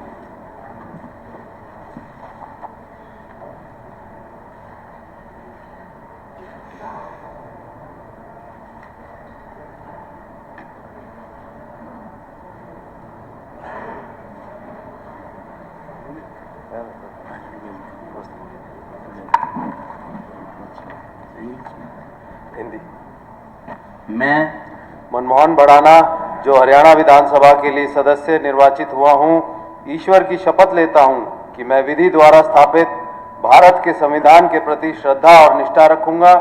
मैं मनमोहन भडाना जो हरियाणा विधानसभा के लिए सदस्य निर्वाचित हुआ हूँ, ईश्वर की शपथ लेता हूँ कि मैं विधि द्वारा स्थापित भारत के संविधान के प्रति श्रद्धा और निष्ठा रखूंगा,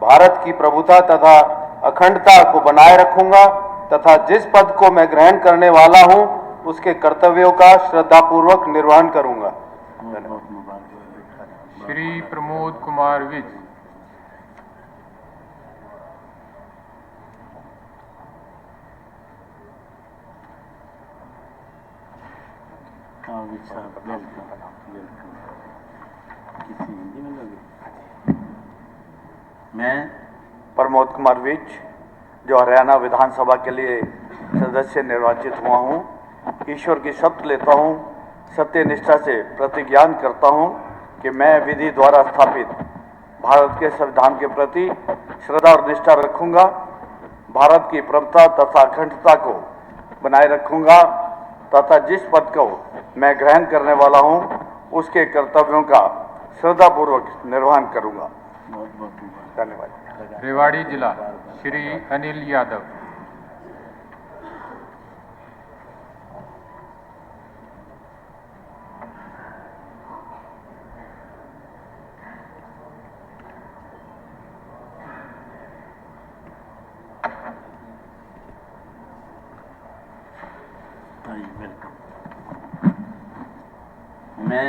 भारत की प्रभुता तथा अखंडता को बनाए रखूंगा तथा जिस पद को मैं ग्रहण करने वाला हूँ उसके कर्तव्यों का श्रद्धापूर्वक निर्वहन करूंगा। श्री प्रमोद कुमार विज। मैं प्रमोद कुमार विज जो हरियाणा विधानसभा के लिए सदस्य निर्वाचित हुआ हूँ, ईश्वर की शपथ लेता हूँ, सत्य निष्ठा से प्रतिज्ञान करता हूँ कि मैं विधि द्वारा स्थापित भारत के संविधान के प्रति श्रद्धा और निष्ठा रखूंगा, भारत की प्रभुता तथा अखंडता को बनाए रखूंगा तथा जिस पद को मैं ग्रहण करने वाला हूं उसके कर्तव्यों का श्रद्धापूर्वक निर्वहन करूंगा। धन्यवाद। रेवाड़ी जिला श्री अनिल यादव। मैं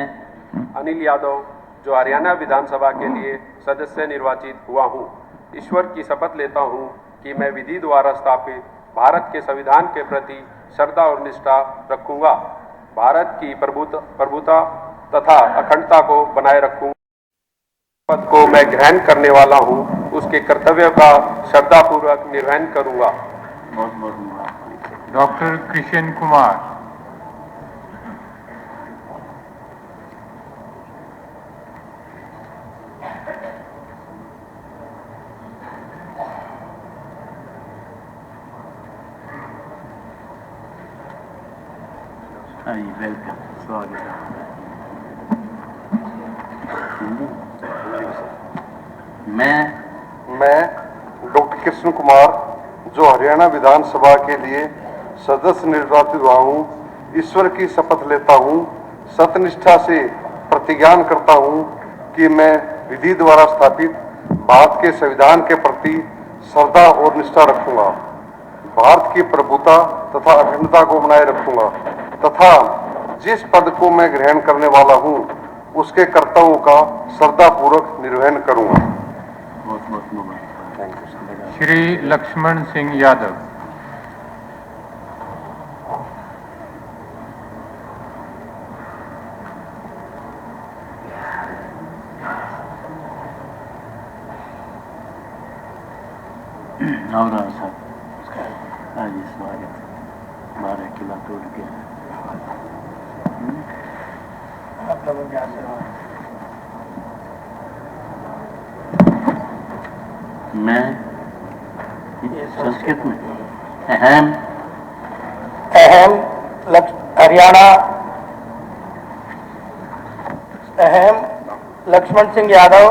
अनिल यादव जो हरियाणा विधानसभा के लिए सदस्य निर्वाचित हुआ हूँ, ईश्वर की शपथ लेता हूँ कि मैं विधि द्वारा स्थापित भारत के संविधान के प्रति श्रद्धा और निष्ठा रखूंगा, भारत की प्रभुता तथा अखंडता को बनाए रखूंगा, पद को मैं ग्रहण करने वाला हूँ उसके कर्तव्यों का श्रद्धापूर्वक निर्वहन करूंगा। डॉक्टर कृष्ण कुमार। वेलकम, स्वागत है। मैं डॉक्टर कृष्ण कुमार जो हरियाणा विधानसभा के लिए सदस्य निर्वाचित हुआ हूँ, ईश्वर की शपथ लेता हूँ, सत्यनिष्ठा से प्रतिज्ञान करता हूँ कि मैं विधि द्वारा स्थापित भारत के संविधान के प्रति श्रद्धा और निष्ठा रखूंगा, भारत की प्रभुता तथा अखंडता को बनाए रखूंगा तथा जिस पद को मैं ग्रहण करने वाला हूँ उसके कर्तव्यों का श्रद्धापूर्वक निर्वहन करूंगा। श्री लक्ष्मण सिंह यादव। और साहब आज स्वागत 12 किला तोड़ के मैं संस्कृत में लक्ष्मण सिंह यादव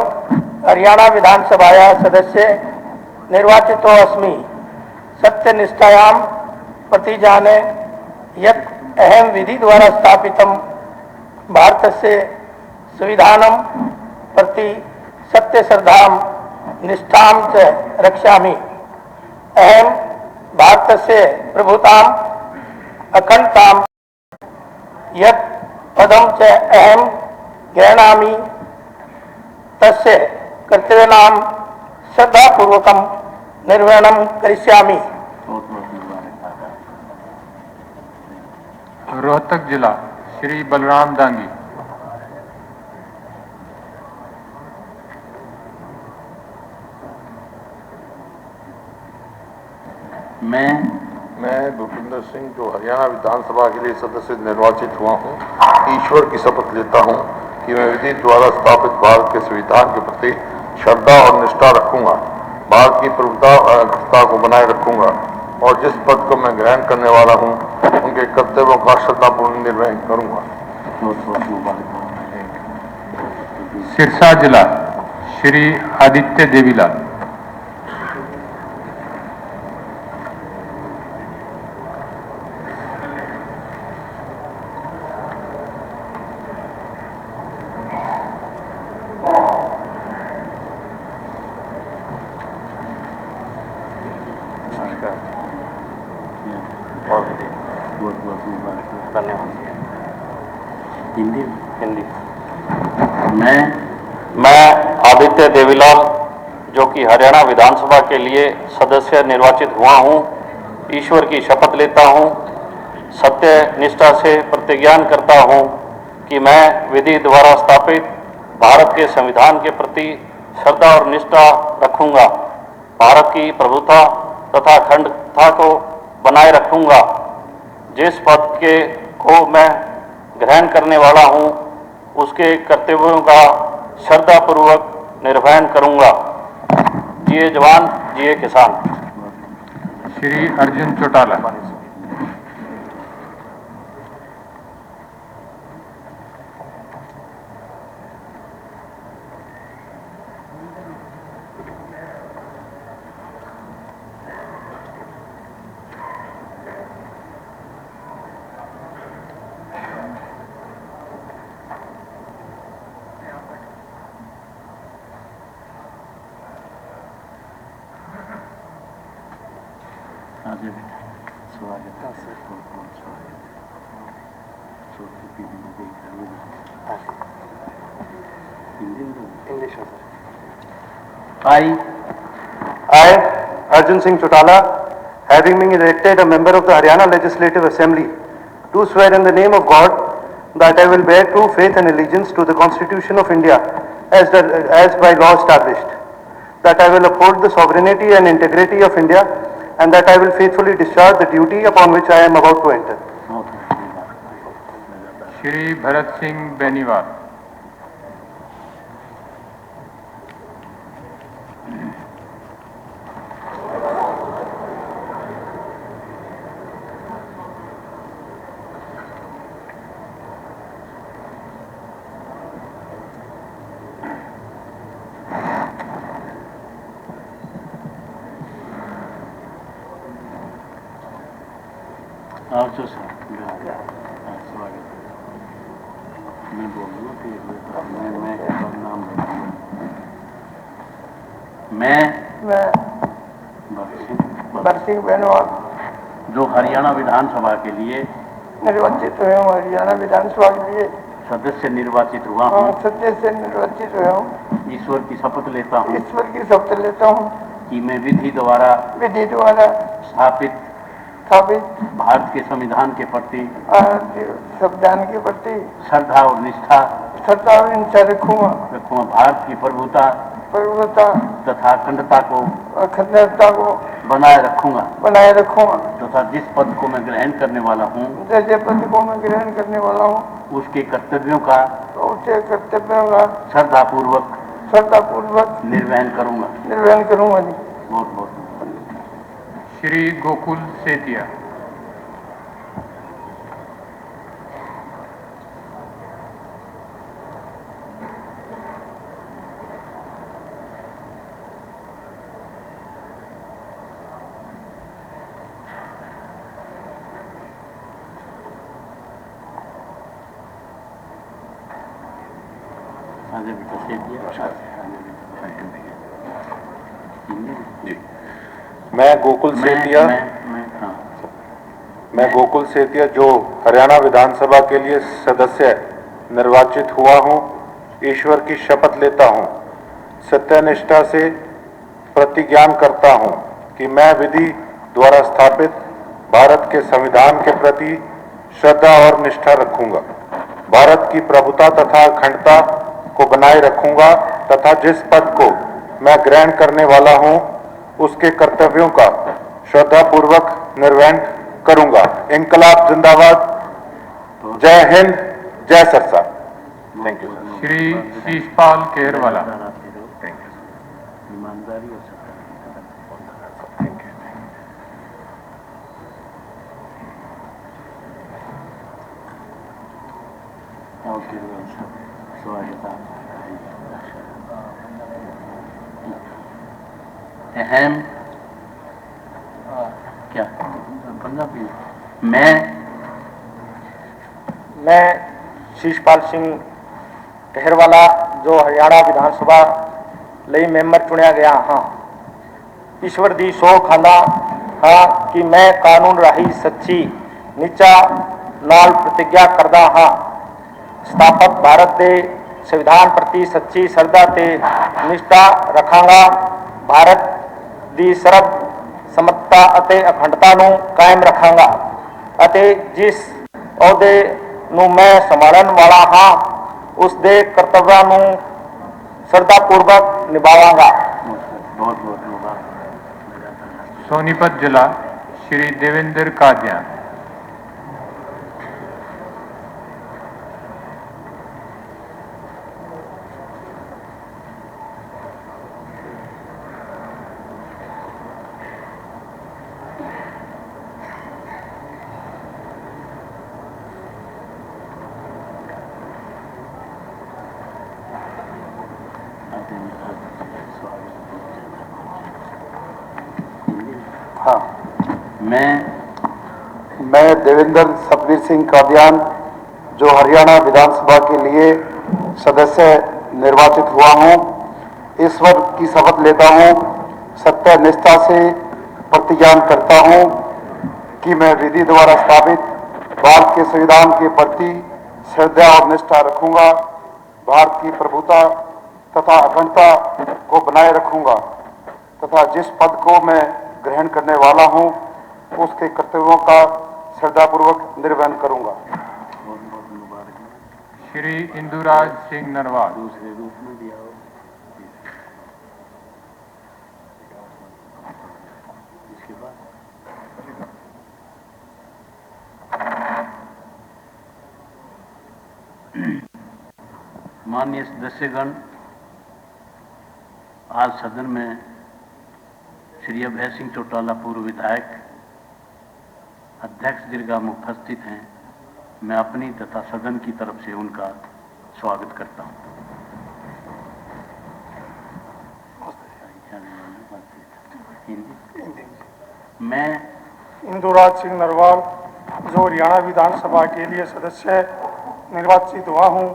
हरियाणा विधानसभाया सदस्य निर्वाचितो अस्मि, सत्यनिष्ठायां प्रतिजाने यत् अहं विधि द्वारा स्थापितं भारतस्य संविधानं प्रति सत्यश्रद्धां निष्ठां च रक्षामि। अहं भारतस्य प्रभुतां अखंडतां यत् पदं च अहं गृह्णामि तस्य कर्तव्यानां श्रद्धापूर्वकं निर्वहणं करिष्यामि। रोहतक जिला श्री बलराम दांगी। मैं भूपिंदर सिंह जो हरियाणा विधानसभा के लिए सदस्य निर्वाचित हुआ हूँ, ईश्वर की शपथ लेता हूँ कि मैं विधि द्वारा स्थापित भारत के संविधान के प्रति श्रद्धा और निष्ठा रखूंगा, भारत की प्रभुता और अखंडता को बनाए रखूंगा और जिस पद को मैं ग्रहण करने वाला हूँ उनके कर्तव्यों का श्रद्धापूर्ण निर्वहन करूंगा। सिरसा जिला श्री आदित्य देवीलाल। हिंदी। मैं आदित्य देवीलाल जो कि हरियाणा विधानसभा के लिए सदस्य निर्वाचित हुआ हूँ, ईश्वर की शपथ लेता हूँ, सत्य निष्ठा से प्रतिज्ञान करता हूँ कि मैं विधि द्वारा स्थापित भारत के संविधान के प्रति श्रद्धा और निष्ठा रखूंगा, भारत की प्रभुता तथा अखंडता को बनाए रखूंगा। जिस पद को मैं ग्रहण करने वाला हूं, उसके कर्तव्यों का श्रद्धापूर्वक निर्वहन करूंगा। जिए जवान, जिए किसान। Shri Arjun Chautala. I, Arjun Singh Chotala, having been elected a member of the Haryana Legislative Assembly, do swear in the name of God that I will bear true faith and allegiance to the Constitution of India as by law established, that I will uphold the sovereignty and integrity of India, and that I will faithfully discharge the duty upon which I am about to enter. Shri Bharat Singh Beniwal. मैं बरसिंह बेनीवाल जो हरियाणा विधानसभा के लिए निर्वाचित हुए हूँ, हरियाणा विधानसभा के लिए सदस्य निर्वाचित हुआ हूँ, सदस्य निर्वाचित हुआ हूँ, ईश्वर की शपथ लेता हूँ, ईश्वर की शपथ लेता हूँ कि मैं विधि द्वारा स्थापित भारत के संविधान के प्रति संविधान के प्रति श्रद्धा और निष्ठा रखूंगा। भारत की प्रभुता तथा अखंडता को बनाए रखूंगा तथा जिस पद को मैं ग्रहण करने वाला हूँ, उसके कर्तव्यों का श्रद्धापूर्वक निर्वहन करूंगा। बहुत बहुत श्री गोकुल सेतिया। मैं गोकुल सेतिया मैं गोकुल सेतिया जो हरियाणा विधानसभा के लिए सदस्य निर्वाचित हुआ हूं, ईश्वर की शपथ लेता हूं, सत्यनिष्ठा से प्रतिज्ञान करता हूं कि मैं विधि द्वारा स्थापित भारत के संविधान के प्रति श्रद्धा और निष्ठा रखूंगा, भारत की प्रभुता तथा अखंडता को बनाए रखूंगा तथा जिस पद को मैं ग्रहण करने वाला हूं, उसके कर्तव्यों का श्रद्धापूर्वक निर्वहन करूंगा। इंकलाब जिंदाबाद। जय हिंद, जय सरसा। Thank you. श्री शीशपाल केरवाला। अहम क्या पंजाबी मैं शीशपाल सिंह कहरवाला जो हरियाणा विधानसभा ਲਈ ਮੈਂਬਰ ਚੁਣਿਆ ਗਿਆ ਹਾਂ, ਈਸ਼ਵਰ ਦੀ ਸਹੁੰ ਖਾਂਦਾ ਹਾਂ ਕਿ ਮੈਂ ਕਾਨੂੰਨ ਰਾਹੀਂ ਸੱਚੀ ਨਿਸ਼ਠਾ ਨਾਲ ਪ੍ਰਤਿੱਗਿਆ ਕਰਦਾ ਹਾਂ, ਸਥਾਪਿਤ ਭਾਰਤ ਦੇ ਸੰਵਿਧਾਨ ਪ੍ਰਤੀ ਸੱਚੀ ਸ਼ਰਧਾ ਤੇ ਨਿਸ਼ਠਾ ਰੱਖਾਂਗਾ, ਭਾਰਤ ਦੀ ਸਰਬ ਸਮਤਾ ਅਤੇ ਅਖੰਡਤਾ ਨੂੰ ਕਾਇਮ ਰੱਖਾਂਗਾ ਅਤੇ ਜਿਸ ਅਹੁਦੇ ਨੂੰ ਮੈਂ ਸੰਭਾਲਣ ਵਾਲਾ ਹਾਂ, ਉਸ ਦੇ ਕਰਤੱਵਾਂ ਨੂੰ श्रद्धापूर्वक निभावांगा। सोनीपत जिला श्री देवेंद्र कादियान। मैं देवेंद्र सतवीर सिंह कादियान, जो हरियाणा विधानसभा के लिए सदस्य निर्वाचित हुआ हूं, ईश्वर की शपथ लेता हूं, सत्य निष्ठा से प्रतिज्ञान करता हूं कि मैं विधि द्वारा स्थापित भारत के संविधान के प्रति श्रद्धा और निष्ठा रखूंगा, भारत की प्रभुता तथा अखंडता को बनाए रखूंगा तथा जिस पद को मैं ग्रहण करने वाला हूं उसके कर्तव्यों का श्रद्धापूर्वक निर्वहन करूंगा। श्री इंदुराज सिंह नरवाल। दूसरे रूप में दिया हो इसके बाद माननीय सदस्यगण, आज सदन में श्री अभय सिंह चौटाला पूर्व विधायक अध्यक्ष दीर्घाम उपस्थित हैं। मैं अपनी तथा सदन की तरफ से उनका स्वागत करता हूं। मैं इंदुराज सिंह नरवाल, जो हरियाणा विधानसभा के लिए सदस्य निर्वाचित हुआ हूं,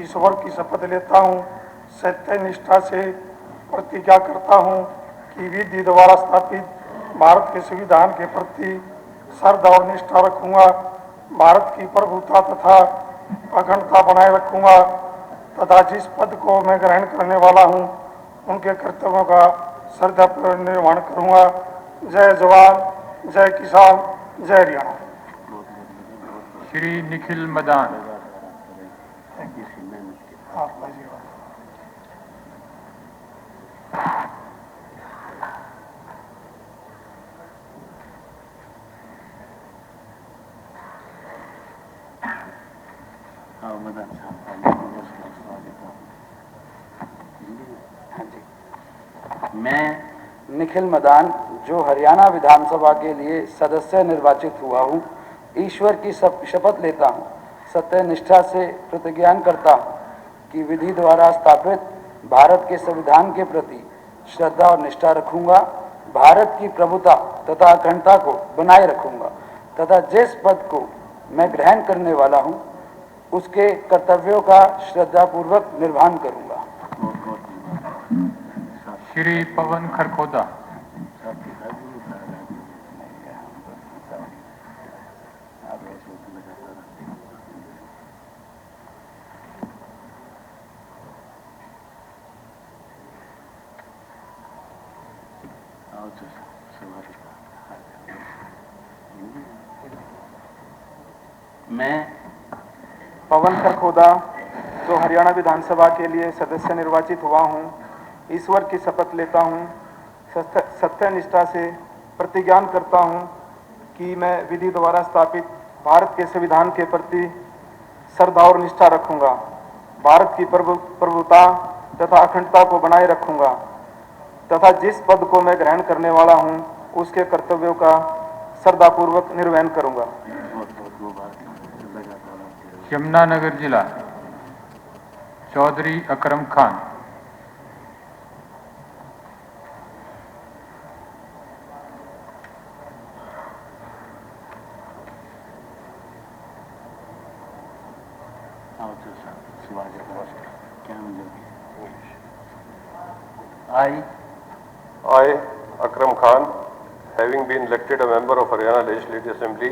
ईश्वर की शपथ लेता हूं, सत्य निष्ठा से प्रतिज्ञा करता हूं कि विधि द्वारा स्थापित भारत के संविधान के प्रति श्रद्धा और निष्ठा रखूंगा, भारत की प्रभुता तथा अखंडता बनाए रखूंगा तथा जिस पद को मैं ग्रहण करने वाला हूं उनके कर्तव्यों का श्रद्धापूर्वक निर्वहन करूंगा। जय जवान, जय किसान, जय हरियाणा। श्री निखिल मदान। मैं निखिल मदान, जो हरियाणा विधानसभा के लिए सदस्य निर्वाचित हुआ हूँ, ईश्वर की शपथ लेता हूँ, सत्य निष्ठा से प्रतिज्ञान करता हूँ कि विधि द्वारा स्थापित भारत के संविधान के प्रति श्रद्धा और निष्ठा रखूंगा, भारत की प्रभुता तथा अखंडता को बनाए रखूंगा तथा जिस पद को मैं ग्रहण करने वाला हूँ उसके कर्तव्यों का श्रद्धापूर्वक निर्वहन करूंगा। श्री पवन खरखोदा। मैं पवन खरखोदा, जो हरियाणा विधानसभा के लिए सदस्य निर्वाचित हुआ हूँ, ईश्वर की शपथ लेता हूँ, सत्य निष्ठा से प्रतिज्ञान करता हूँ कि मैं विधि द्वारा स्थापित भारत के संविधान के प्रति श्रद्धा और निष्ठा रखूंगा, भारत की प्रभुता तथा अखंडता को बनाए रखूंगा तथा जिस पद को मैं ग्रहण करने वाला हूँ उसके कर्तव्यों का श्रद्धापूर्वक निर्वहन करूंगा। यमुनानगर जिला, Chaudhary Akram Khan. I, Akram Khan, having been elected a member of Haryana Legislative Assembly,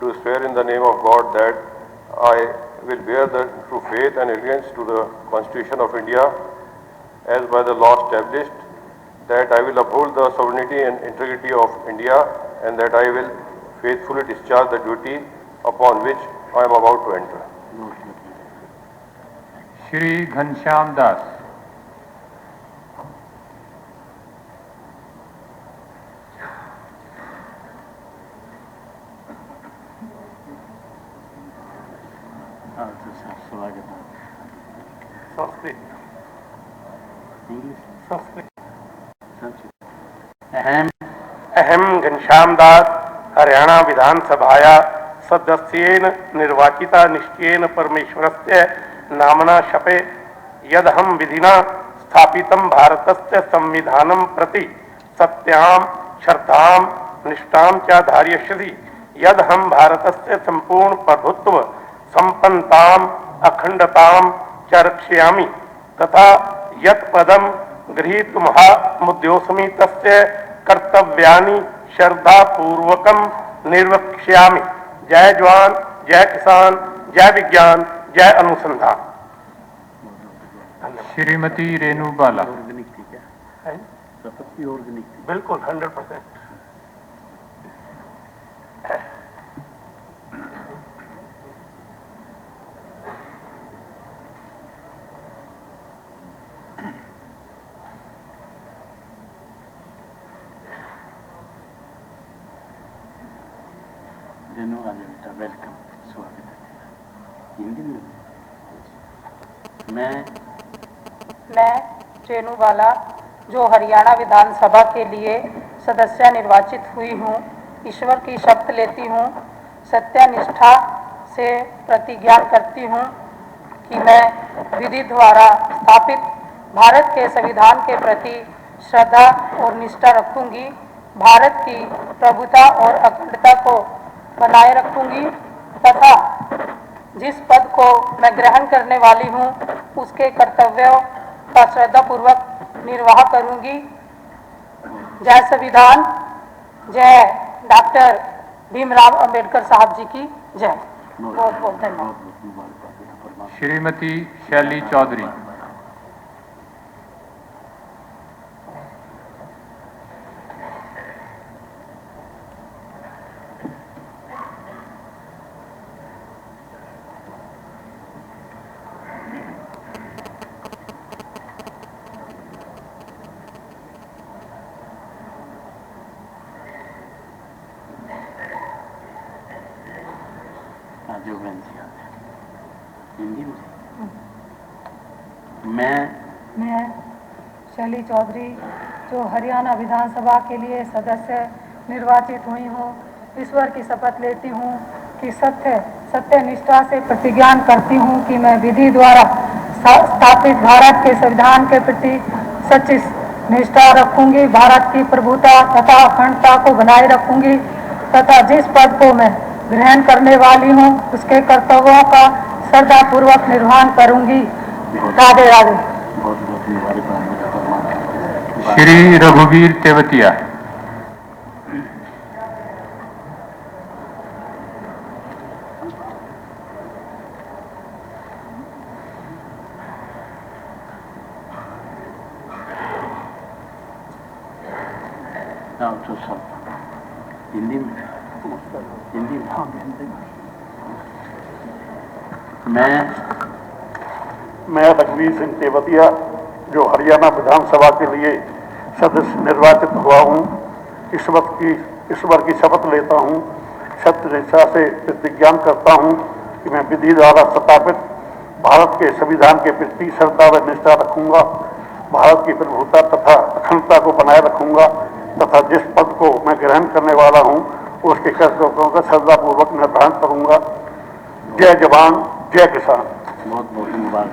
do swear in the name of God that I will bear the true faith and allegiance to the Constitution of India as by the law established, that I will uphold the sovereignty and integrity of India, and that I will faithfully discharge the duty upon which I am about to enter. Shri Ghanshyam Das. अहम घनश्याम दास हरियाणा विधानसभाया सदस्येन निर्वाचिता निश्चयेन परमेश्वरस्य नामना शपे यदहं विधिना स्थापितं भारतस्य संविधानं प्रति सत्यां श्रद्धां निष्ठां च धारयिष्यसि यदहं भारतस्य संपूर्ण प्रभुत्व संपन्नताम् अखंडतां च रक्षयामि तथा यत् पदं गृहीतुमहमुद्योऽस्मि तस्य कर्तव्यानि श्रद्धापूर्वकं निर्वक्ष्यामि। जय जवान, जय किसान, जय विज्ञान, जय अनुसंधान। श्रीमती रेणु बाला। बिल्कुल 100%। वेलकम, स्वागत है। हिंदी में मैं रेणु बाला जो हरियाणा विधानसभा के लिए सदस्य निर्वाचित हुई हूँ, ईश्वर की शपथ लेती हूँ, सत्यनिष्ठा से प्रतिज्ञा करती हूँ कि मैं विधि द्वारा स्थापित भारत के संविधान के प्रति श्रद्धा और निष्ठा रखूंगी, भारत की प्रभुता और अखंडता को बनाए रखूंगी तथा जिस पद को मैं ग्रहण करने वाली हूँ उसके कर्तव्यों का श्रद्धापूर्वक निर्वाह करूंगी। जय संविधान, जय डॉक्टर भीमराव अंबेडकर साहब जी की जय। बहुत बहुत धन्यवाद। श्रीमती शैली चौधरी। हिंदी में मैं शैली चौधरी जो हरियाणा विधानसभा के लिए सदस्य निर्वाचित हुई हूँ, ईश्वर की शपथ लेती हूँ कि सत्य निष्ठा से प्रतिज्ञा करती हूँ कि मैं विधि द्वारा स्थापित भारत के संविधान के प्रति सच्ची निष्ठा रखूंगी, भारत की प्रभुता तथा अखंडता को बनाए रखूंगी तथा जिस पद को मैं ग्रहण करने वाली हूँ उसके कर्तव्यों का श्रद्धापूर्वक निर्वहन करूंगी। राधे राधे। श्री रघुवीर तेवतिया। हिंदी में मैं रघुवीर सिंह तेवतिया जो हरियाणा विधानसभा के लिए सदस्य निर्वाचित हुआ हूँ, ईश्वर की शपथ लेता हूँ, सत्य निष्ठा से प्रतिज्ञा करता हूँ कि मैं विधि द्वारा स्थापित भारत के संविधान के प्रति श्रद्धा व निष्ठा रखूंगा, भारत की प्रभुता तथा अखंडता को बनाए रखूंगा तथा जिस पद को मैं ग्रहण करने वाला हूँ उसके कर्तव्यों का श्रद्धापूर्वक निर्वहन करूंगा। जय जवान, जय किसान। बहुत बहुत मुबारक।